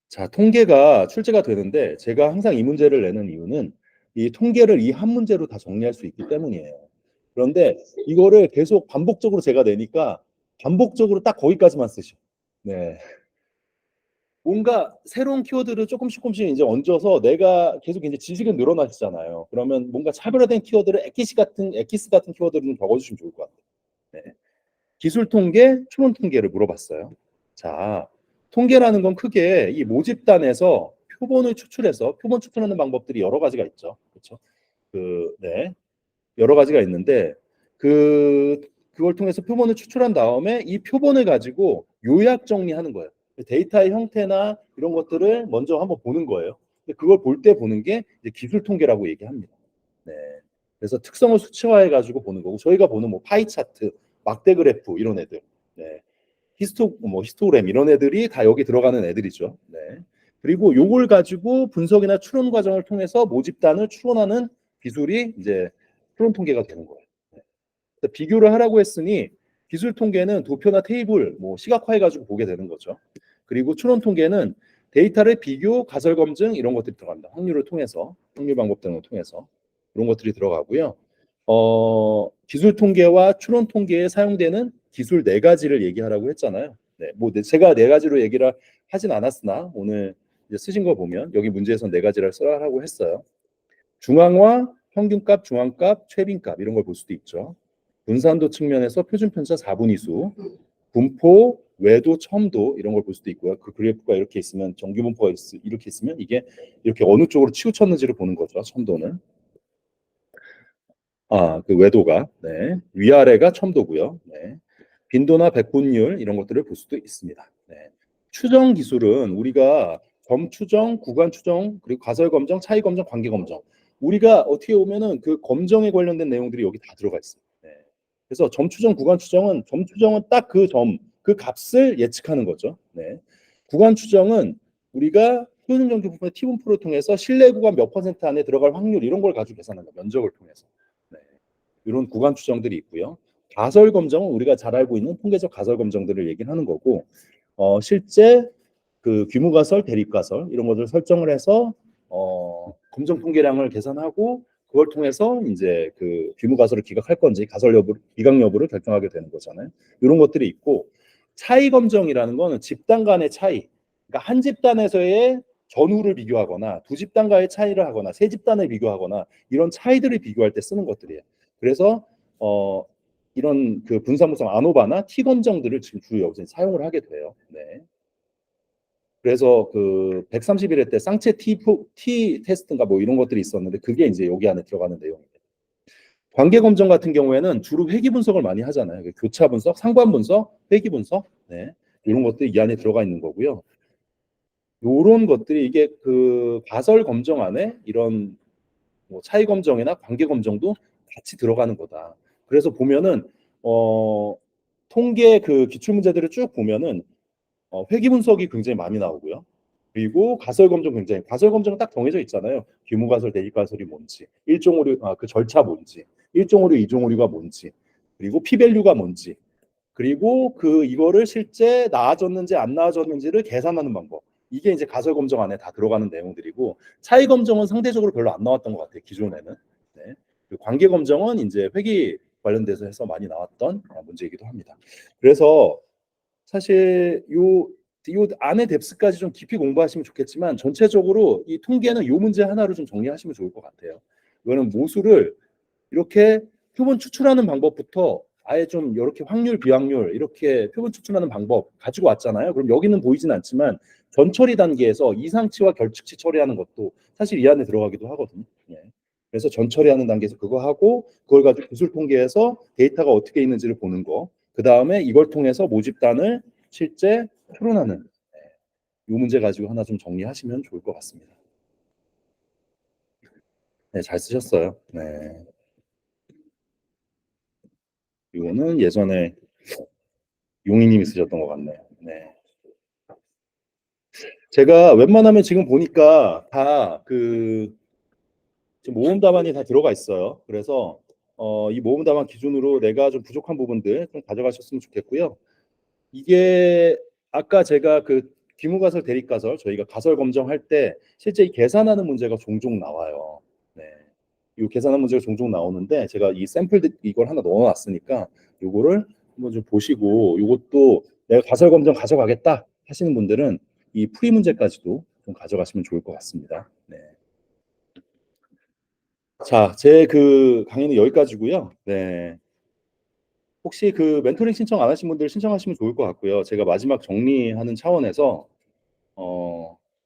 자, 통계가 출제가 되는데 제가 항상 이 문제를 내는 이유는 이 통계를 이 한 문제로 다 정리할 수 있기 때문이에요. 그런데 이거를 계속 반복적으로 제가 내니까 반복적으로 딱 거기까지만 쓰셔. 네. 뭔가 새로운 키워드를 조금씩 이제 얹어서 내가 계속 이제 지식은 늘어나시잖아요. 그러면 뭔가 차별화된 키워드를 엑기스 같은 키워드를 좀 적어주시면 좋을 것 같아요. 네. 기술 통계, 추론 통계를 물어봤어요. 자, 통계라는 건 크게 이 모집단에서 표본을 추출해서 표본 추출하는 방법들이 여러 가지가 있죠. 그렇죠? 네. 여러 가지가 있는데 그걸 통해서 표본을 추출한 다음에 이 표본을 가지고 요약 정리하는 거예요. 데이터의 형태나 이런 것들을 먼저 한번 보는 거예요. 그걸 볼 때 보는 게 이제 기술 통계라고 얘기합니다. 네. 그래서 특성을 수치화해 가지고 보는 거고, 저희가 보는 뭐 파이 차트, 막대 그래프 이런 애들, 네. 히스토그램 이런 애들이 다 여기 들어가는 애들이죠. 네. 그리고 요걸 가지고 분석이나 추론 과정을 통해서 모집단을 추론하는 기술이 이제 추론 통계가 되는 거예요. 네. 비교를 하라고 했으니 기술 통계는 도표나 테이블, 뭐 시각화해 가지고 보게 되는 거죠. 그리고 추론 통계는 데이터를 비교, 가설 검증 이런 것들이 들어갑니다. 확률을 통해서, 확률 방법 등을 통해서 이런 것들이 들어가고요. 기술 통계와 추론 통계에 사용되는 기술 네 가지를 얘기하라고 했잖아요. 네, 뭐 제가 네 가지로 얘기를 하진 않았으나 오늘 이제 쓰신 거 보면 여기 문제에서 네 가지를 쓰라고 했어요. 중앙화, 평균값, 중앙값, 최빈값 이런 걸 볼 수도 있죠. 분산도 측면에서 표준편차 4분위수, 분포, 외도, 첨도 이런 걸 볼 수도 있고요. 그 그래프가 이렇게 있으면 정규 분포가 이렇게 있으면 이게 이렇게 어느 쪽으로 치우쳤는지를 보는 거죠. 첨도는. 그 외도가 네. 위아래가 첨도고요. 네. 빈도나 백분율 이런 것들을 볼 수도 있습니다. 네. 추정 기술은 우리가 점 추정, 구간 추정, 그리고 가설 검정, 차이 검정, 관계 검정. 우리가 어떻게 보면은 그 검정에 관련된 내용들이 여기 다 들어가 있어요. 네. 그래서 점 추정, 구간 추정은 점 추정은 딱 그 점, 그 값을 예측하는 거죠. 네. 구간 추정은 우리가 표준 정규 부분의 T 분포를 통해서 실내 구간 몇 퍼센트 안에 들어갈 확률 이런 걸 가지고 계산하는 거예요. 면적을 통해서. 네. 이런 구간 추정들이 있고요. 가설 검정은 우리가 잘 알고 있는 통계적 가설 검정들을 얘기하는 거고, 실제 그 규모 가설, 대립 가설 이런 것들 설정을 해서 검정 통계량을 계산하고 그걸 통해서 이제 그 규모 가설을 기각할 건지 가설 여부, 기각 여부를 결정하게 되는 거잖아요. 이런 것들이 있고, 차이 검정이라는 거는 집단 간의 차이, 그러니까 한 집단에서의 전후를 비교하거나 두 집단과의 차이를 하거나 세 집단을 비교하거나 이런 차이들을 비교할 때 쓰는 것들이에요. 그래서 이런 그 분산분석 아노바나 T 검정들을 지금 주로 여기서 사용을 하게 돼요. 네. 그래서 그 131회 때 쌍체 T 테스트인가 뭐 이런 것들이 있었는데 그게 이제 여기 안에 들어가는 내용입니다. 관계 검정 같은 경우에는 주로 회귀 분석을 많이 하잖아요. 교차 분석, 상관 분석, 회귀 분석, 네. 이런 것들이 이 안에 들어가 있는 거고요. 이런 것들이 이게 그 가설 검정 안에 이런 뭐 차이 검정이나 관계 검정도 같이 들어가는 거다. 그래서 보면은 통계 그 기출 문제들을 쭉 보면은 회귀 분석이 굉장히 많이 나오고요. 그리고 가설 검정 굉장히 가설 검정은 딱 정해져 있잖아요. 규모 가설, 대입 가설이 뭔지, 일종 오류 그 절차 뭔지, 일종 오류, 이종 오류가 뭔지, 그리고 p-밸류가 뭔지, 그리고 그 이거를 실제 나아졌는지 안 나아졌는지를 계산하는 방법. 이게 이제 가설 검정 안에 다 들어가는 내용들이고, 차이 검정은 상대적으로 별로 안 나왔던 것 같아요. 기존에는. 네. 관계 검정은 이제 회계 관련돼서 해서 많이 나왔던 문제이기도 합니다. 그래서 사실 요 안에 뎁스까지 좀 깊이 공부하시면 좋겠지만 전체적으로 이 통계는 요 문제 하나로 좀 정리하시면 좋을 것 같아요. 이거는 모수를 이렇게 표본 추출하는 방법부터 아예 좀 이렇게 확률, 비확률 이렇게 표본 추출하는 방법 가지고 왔잖아요. 그럼 여기는 보이진 않지만 전처리 단계에서 이상치와 결측치 처리하는 것도 사실 이 안에 들어가기도 하거든요. 예. 그래서 전처리하는 단계에서 그거 하고 그걸 가지고 구술 통계해서 데이터가 어떻게 있는지를 보는 거. 그 다음에 이걸 통해서 모집단을 실제 토론하는 이 문제 가지고 하나 좀 정리하시면 좋을 것 같습니다. 네, 잘 쓰셨어요. 네. 이거는 예전에 용희님이 쓰셨던 것 같네요. 네. 제가 웬만하면 지금 보니까 다 그 지금 모음 답안이 다 들어가 있어요. 그래서 이 모음 답안 기준으로 내가 좀 부족한 부분들 좀 가져가셨으면 좋겠고요. 이게 아까 제가 그 귀무가설 대립가설 저희가 가설 검정할 때 실제 이 계산하는 문제가 종종 나와요. 네. 이 계산하는 문제가 종종 나오는데 제가 이 샘플 이걸 하나 넣어놨으니까 요거를 한번 좀 보시고 이것도 내가 가설 검정 가져가겠다 하시는 분들은 이 풀이 문제까지도 좀 가져가시면 좋을 것 같습니다. 네. 자, 제 그 강의는 여기까지고요. 네. 혹시 그 멘토링 신청 안 하신 분들 신청하시면 좋을 것 같고요. 제가 마지막 정리하는 차원에서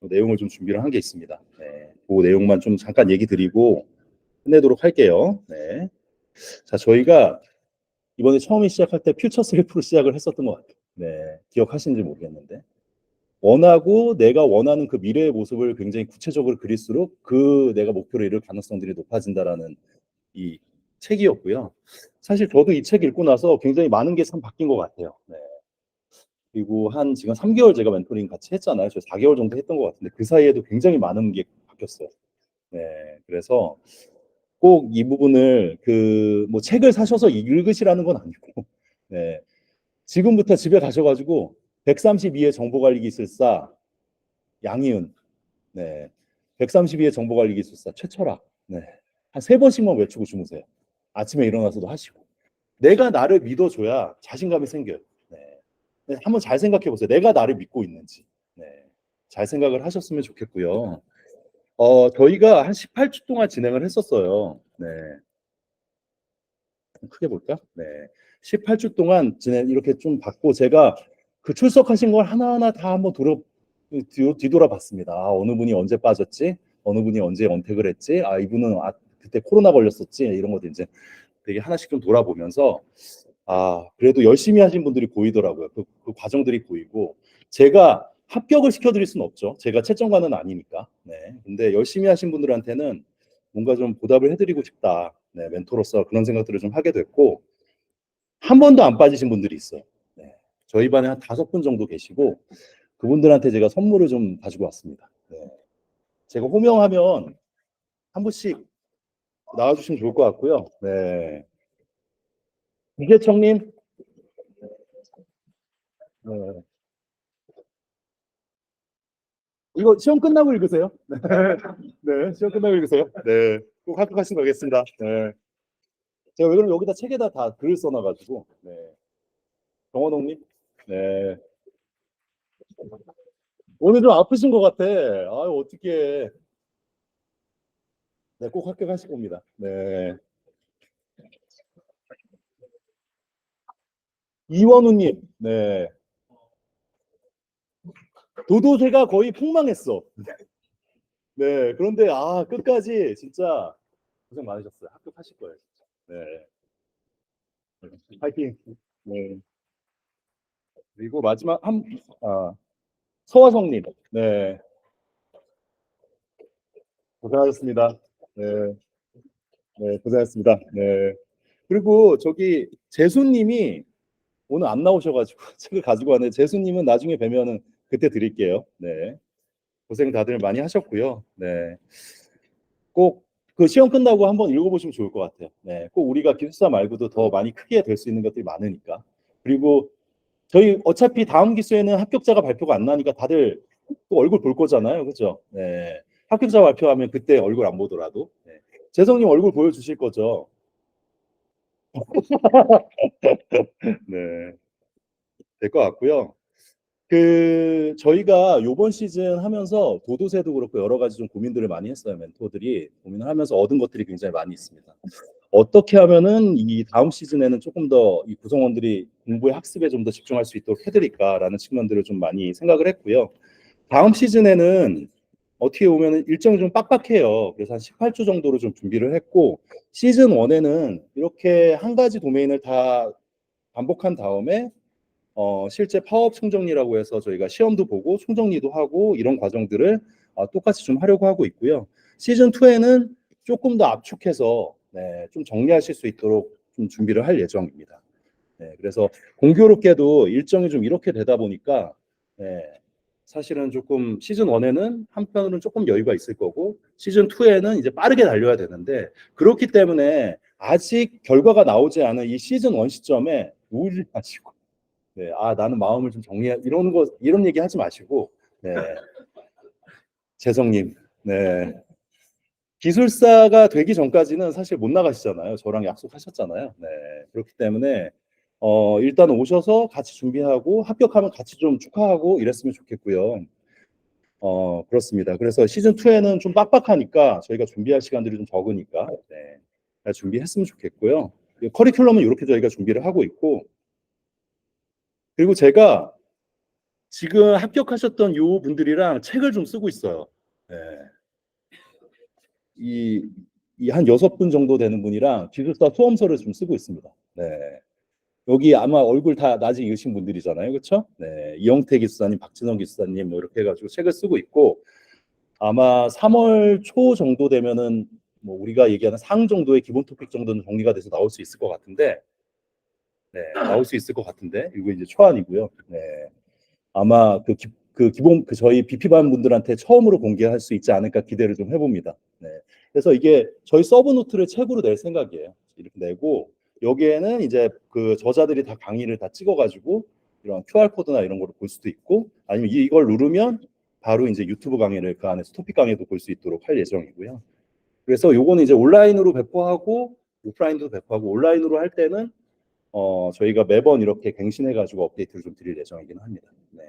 내용을 좀 준비를 한 게 있습니다. 네. 그 내용만 좀 잠깐 얘기 드리고 끝내도록 할게요. 네. 자, 저희가 이번에 처음에 시작할 때 퓨처 셀프로 시작을 했었던 것 같아요. 네. 기억하시는지 모르겠는데. 원하고 내가 원하는 그 미래의 모습을 굉장히 구체적으로 그릴수록 그 내가 목표를 이룰 가능성들이 높아진다라는 이 책이었고요. 사실 저도 이 책 읽고 나서 굉장히 많은 게 참 바뀐 것 같아요. 네. 그리고 한 지금 3개월 제가 멘토링 같이 했잖아요. 저 4개월 정도 했던 것 같은데 그 사이에도 굉장히 많은 게 바뀌었어요. 네. 그래서 꼭 이 부분을 그 뭐 책을 사셔서 읽으시라는 건 아니고 네. 지금부터 집에 가셔가지고 132의 정보관리기술사 양희은 네. 132의 정보관리기술사 최철학 네. 한 3번씩만 외치고 주무세요. 아침에 일어나서도 하시고. 내가 나를 믿어줘야 자신감이 생겨요. 네. 네, 한번 잘 생각해 보세요. 내가 나를 믿고 있는지. 네. 잘 생각을 하셨으면 좋겠고요. 저희가 한 18주 동안 진행을 했었어요. 네. 크게 볼까? 네. 18주 동안 이렇게 좀 받고 제가 그 출석하신 걸 하나하나 다 한번 뒤돌아 봤습니다. 아, 어느 분이 언제 빠졌지? 어느 분이 언제 언택을 했지? 아, 이분은 그때 코로나 걸렸었지? 이런 것도 이제 되게 하나씩 좀 돌아보면서 아, 그래도 열심히 하신 분들이 보이더라고요. 그 과정들이 보이고 제가 합격을 시켜드릴 수는 없죠. 제가 채점관은 아니니까. 네. 근데 열심히 하신 분들한테는 뭔가 좀 보답을 해드리고 싶다. 네, 멘토로서 그런 생각들을 좀 하게 됐고 한 번도 안 빠지신 분들이 있어요. 네. 저희 반에 한 5분 정도 계시고 그분들한테 제가 선물을 좀 가지고 왔습니다. 네. 제가 호명하면 한 분씩 나와주시면 좋을 것 같고요. 네. 이계청님, 네. 이거 시험 끝나고 읽으세요. 네, 네, 시험 끝나고 읽으세요. 네, 꼭 합격하시면 되겠습니다. 네, 제가 왜 그러면 여기다 책에다 다 글을 써놔가지고, 네, 정원홍님, 네, 오늘 좀 아프신 것 같아. 아유 어떻게, 네, 꼭 합격하실 겁니다. 네, 이원우님, 네, 도도새가 거의 폭망했어. 네, 그런데 끝까지 진짜 고생 많으셨어요. 합격하실 거예요. 진짜. 네, 파이팅. 네, 그리고 마지막 서화성님, 네. 고생하셨습니다. 네, 네, 고생하셨습니다. 네. 그리고 저기 재수님이 오늘 안 나오셔가지고 책을 가지고 왔는데 재수님은 나중에 뵈면은 그때 드릴게요. 네, 고생 다들 많이 하셨고요. 네, 꼭 그 시험 끝나고 한번 읽어보시면 좋을 것 같아요. 네, 꼭 우리가 기숙사 말고도 더 많이 크게 될 수 있는 것들이 많으니까. 그리고 저희 어차피 다음 기수에는 합격자가 발표가 안 나니까 다들 또 얼굴 볼 거잖아요, 그렇죠? 네, 합격자 발표하면 그때 얼굴 안 보더라도 네. 재성님 얼굴 보여주실 거죠? 네, 될 것 같고요. 그 저희가 요번 시즌 하면서 도도새도 그렇고 여러 가지 좀 고민들을 많이 했어요. 멘토들이 고민을 하면서 얻은 것들이 굉장히 많이 있습니다. 어떻게 하면은 이 다음 시즌에는 조금 더 이 구성원들이 공부에 학습에 좀 더 집중할 수 있도록 해드릴까라는 측면들을 좀 많이 생각을 했고요. 다음 시즌에는 어떻게 보면 일정이 좀 빡빡해요. 그래서 한 18주 정도로 좀 준비를 했고 시즌 1에는 이렇게 한 가지 도메인을 다 반복한 다음에 실제 파워업 총정리라고 해서 저희가 시험도 보고 총정리도 하고 이런 과정들을 똑같이 좀 하려고 하고 있고요. 시즌 2에는 조금 더 압축해서 네, 좀 정리하실 수 있도록 좀 준비를 할 예정입니다. 네, 그래서 공교롭게도 일정이 좀 이렇게 되다 보니까 네, 사실은 조금 시즌 1에는 한편으로는 조금 여유가 있을 거고 시즌 2에는 이제 빠르게 달려야 되는데 그렇기 때문에 아직 결과가 나오지 않은 이 시즌 1 시점에 우울을 마시고 네, 나는 마음을 좀 정리해 이런 거 이런 얘기 하지 마시고 네, 재성님 네. 기술사가 되기 전까지는 사실 못 나가시잖아요. 저랑 약속하셨잖아요. 네. 그렇기 때문에 일단 오셔서 같이 준비하고 합격하면 같이 좀 축하하고 이랬으면 좋겠고요. 그렇습니다. 그래서 시즌 2에는 좀 빡빡하니까 저희가 준비할 시간들이 좀 적으니까 네. 잘 준비했으면 좋겠고요. 커리큘럼은 이렇게 저희가 준비를 하고 있고 그리고 제가 지금 합격하셨던 요 분들이랑 책을 좀 쓰고 있어요. 네. 이 한 6분 정도 되는 분이랑 기술사 수험서를 좀 쓰고 있습니다. 네. 여기 아마 얼굴 다 나중에 읽으신 분들이잖아요. 그렇죠? 네. 이영태 기술사님, 박진원 기술사님 뭐 이렇게 해가지고 책을 쓰고 있고 아마 3월 초 정도 되면은 뭐 우리가 얘기하는 상 정도의 기본 토픽 정도는 정리가 돼서 나올 수 있을 것 같은데 네. 나올 수 있을 것 같은데 이거 이제 초안이고요. 네. 아마 그 기본 그 저희 BP반 분들한테 처음으로 공개할 수 있지 않을까 기대를 좀 해봅니다. 네. 그래서 이게 저희 서브 노트를 책으로 낼 생각이에요. 이렇게 내고 여기에는 이제 그 저자들이 다 강의를 다 찍어가지고 이런 QR 코드나 이런 거를 볼 수도 있고 아니면 이걸 누르면 바로 이제 유튜브 강의를 그 안에서 토픽 강의도 볼 수 있도록 할 예정이고요. 그래서 요거는 이제 온라인으로 배포하고 오프라인도 배포하고 온라인으로 할 때는 저희가 매번 이렇게 갱신해가지고 업데이트를 좀 드릴 예정이긴 합니다. 네.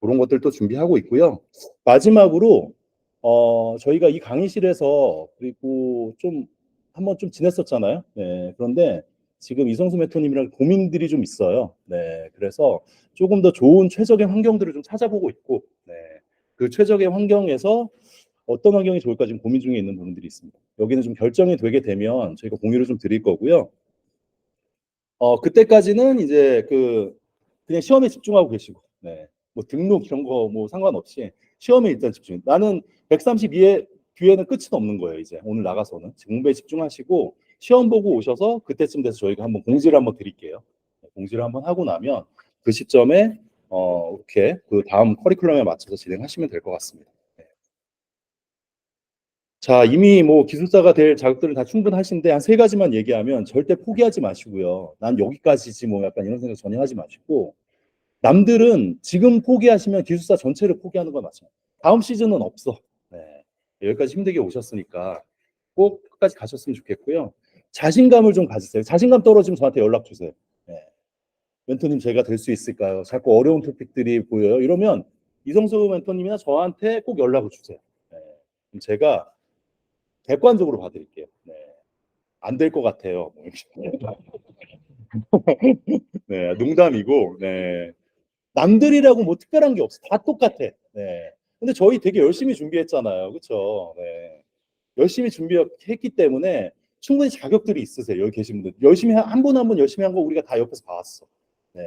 그런 것들도 준비하고 있고요. 마지막으로 저희가 이 강의실에서 그리고 좀 한번 좀 지냈었잖아요. 네. 그런데 지금 이성수 멘토님이랑 고민들이 좀 있어요. 네. 그래서 조금 더 좋은 최적의 환경들을 좀 찾아보고 있고, 네. 그 최적의 환경에서 어떤 환경이 좋을까 지금 고민 중에 있는 부분들이 있습니다. 여기는 좀 결정이 되게 되면 저희가 공유를 좀 드릴 거고요. 그때까지는 이제 그냥 시험에 집중하고 계시고, 네. 뭐 등록 이런 거 뭐 상관없이 시험에 일단 집중. 나는 132회 뒤에는 끝은 없는 거예요. 이제 오늘 나가서는 공부에 집중하시고 시험 보고 오셔서 그때쯤 돼서 저희가 한번 공지를 한번 드릴게요. 네, 공지를 한번 하고 나면 그 시점에 이렇게 그 다음 커리큘럼에 맞춰서 진행하시면 될 것 같습니다. 네. 자, 이미 뭐 기술사가 될 자격들은 다 충분하신데 한 세 가지만 얘기하면 절대 포기하지 마시고요. 난 여기까지지 뭐 약간 이런 생각 전혀 하지 마시고 남들은 지금 포기하시면 기술사 전체를 포기하는 건 맞아요. 다음 시즌은 없어. 네. 여기까지 힘들게 오셨으니까 꼭 끝까지 가셨으면 좋겠고요. 자신감을 좀 가지세요. 자신감 떨어지면 저한테 연락 주세요. 네. 멘토님 제가 될 수 있을까요? 자꾸 어려운 토픽들이 보여요. 이러면 이성수 멘토님이나 저한테 꼭 연락을 주세요. 네. 제가 객관적으로 봐드릴게요. 네. 안 될 것 같아요. 네, 농담이고, 네. 남들이라고 뭐 특별한 게 없어. 다 똑같아. 네. 근데 저희 되게 열심히 준비했잖아요. 그렇죠? 네. 열심히 준비했기 때문에 충분히 자격들이 있으세요. 여기 계신 분들. 열심히 한 분 한 분 열심히 한 거 우리가 다 옆에서 봐왔어. 네.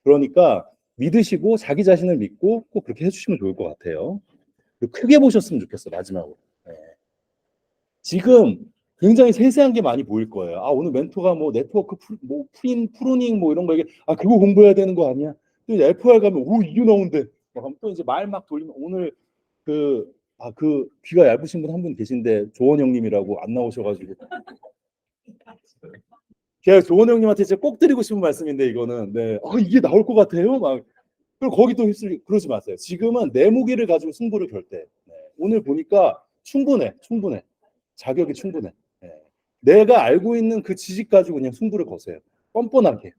그러니까 믿으시고 자기 자신을 믿고 꼭 그렇게 해주시면 좋을 것 같아요. 크게 보셨으면 좋겠어. 마지막으로. 네. 지금 굉장히 세세한 게 많이 보일 거예요. 오늘 멘토가 뭐 네트워크 뭐 프루닝 뭐 이런 거 얘기, 그거 공부해야 되는 거 아니야? 또 이제 FR 가면 이게 나온대. 그럼 또 이제 말 막 돌리면 오늘 그 귀가 얇으신 분 한 분 계신데 조원 형님이라고 안 나오셔가지고 제가 조원 형님한테 진짜 꼭 드리고 싶은 말씀인데 이거는 네, 이게 나올 것 같아요. 막 그리고 거기 또 그러지 마세요. 지금은 내 무기를 가지고 승부를 결대. 네. 오늘 보니까 충분해. 자격이 충분해. 네. 내가 알고 있는 그 지식 가지고 그냥 승부를 거세요. 뻔뻔하게.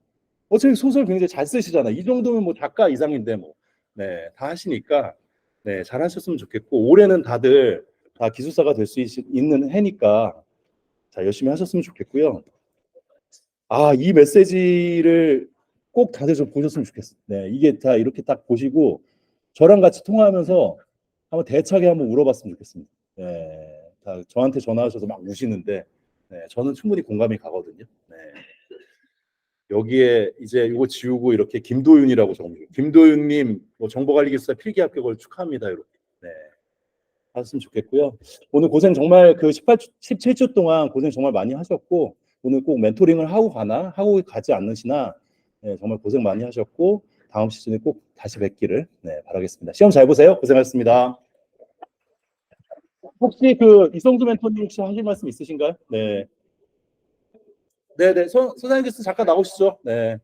어차피 소설 굉장히 잘 쓰시잖아. 이 정도면 뭐 작가 이상인데 뭐. 네, 다 하시니까 네, 잘 하셨으면 좋겠고 올해는 다들 다 기술사가 될 수 있는 해니까 자, 열심히 하셨으면 좋겠고요. 아, 이 메시지를 꼭 다들 좀 보셨으면 좋겠어요. 네, 이게 다 이렇게 딱 보시고 저랑 같이 통화하면서 한번 대차게 한번 물어봤으면 좋겠습니다. 네, 다 저한테 전화하셔서 막 우시는데 네, 저는 충분히 공감이 가거든요. 네. 여기에 이제 이거 지우고 이렇게 김도윤이라고 적어주세요. 김도윤님 뭐 정보관리기술사 필기 합격을 축하합니다. 이렇게 네, 하셨으면 좋겠고요. 오늘 고생 정말 그 17주 동안 고생 정말 많이 하셨고 오늘 꼭 멘토링을 하고 가나 하고 가지 않으시나 네, 정말 고생 많이 하셨고 다음 시즌에 꼭 다시 뵙기를 네, 바라겠습니다. 시험 잘 보세요. 고생하셨습니다. 혹시 그 이성수 멘토님 혹시 하실 말씀 있으신가요? 네. 네네. 선생님께서 잠깐 나오시죠. 네.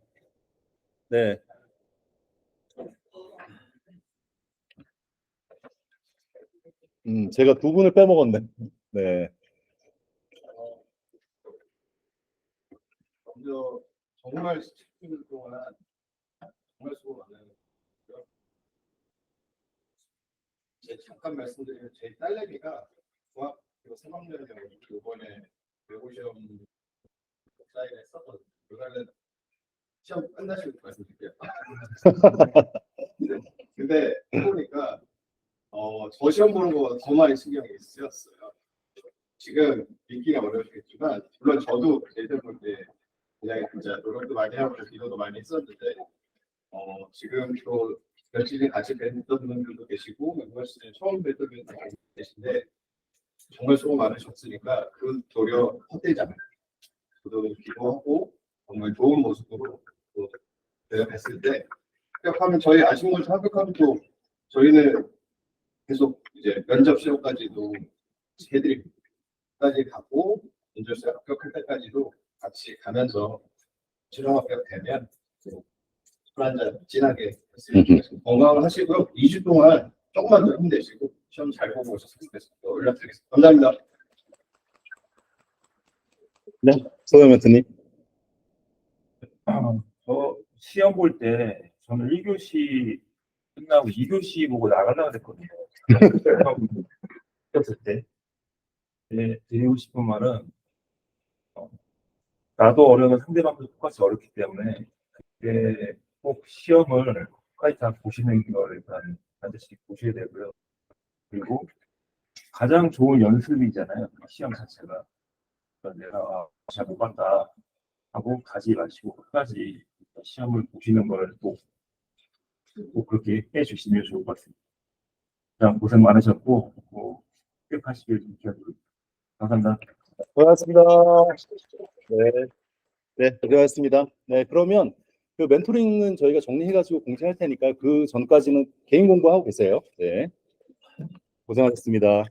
네. 제가 두 분을 빼먹었네. 네. 먼저 정말 17년 동안 정말 수고 많아요. 제가 잠깐 말씀드리면 제 딸내미가 중학교 3학년이라고 이번에 외고시험 사인을 했었거든요. 그거는 시험 끝나시고 말씀드릴게요. 근데 해보니까 저 시험 보는 거보다 더 많이 신경이 쓰였어요. 지금 믿기가 어려우시겠지만 물론 저도 예전 볼때 굉장히 진짜 노력도 많이 하고 기도도 많이 했었는데 지금 또 며칠 같이 뵀던 분들도 계시고 이번 시즌 처음 뵀던 분들도 계신데 정말 수고 많으셨으니까 그 노력 헛되잖아요. 저도 기도하고 정말 좋은 모습으로 또 제가 뵀을 때 합격하면 저희 아쉬운 걸 합격하면 또 저희는 계속 이제 면접 시험까지도 해드립니다. 까지 가고 면접 시험 합격할 때까지도 같이 가면서 실험 합격되면 술 한잔 진하게 했으면 좋겠습니다. 건강을 하시고요. 2주 동안 조금만 더 힘내시고 시험 잘 보고 오셨으면 좋겠습니다. 연락드리겠습니다. 감사합니다. 네, 소영 멘토님. 저 시험 볼 때 저는 1교시 끝나고 2교시 보고 나가려고 했거든요. 했을 때 네, 드리고 싶은 말은 어, 나도 어려운 상대방도 똑같이 어렵기 때문에 꼭 시험을 끝까지 다 보시는 걸 일단 반드시 보셔야 되고요. 그리고 가장 좋은 연습이잖아요. 시험 자체가. 그러니까 내가 잘 못 봤다 하고 가지 마시고 끝까지 시험을 보시는 걸 꼭 그렇게 해주시면 좋을 것 같습니다. 그냥 고생 많으셨고, 합격하시길 기원드립니다. 감사합니다. 고맙습니다. 네, 네, 고생하셨습니다. 네, 그러면 그 멘토링은 저희가 정리해가지고 공지할 테니까 그 전까지는 개인 공부하고 계세요. 네, 고생하셨습니다.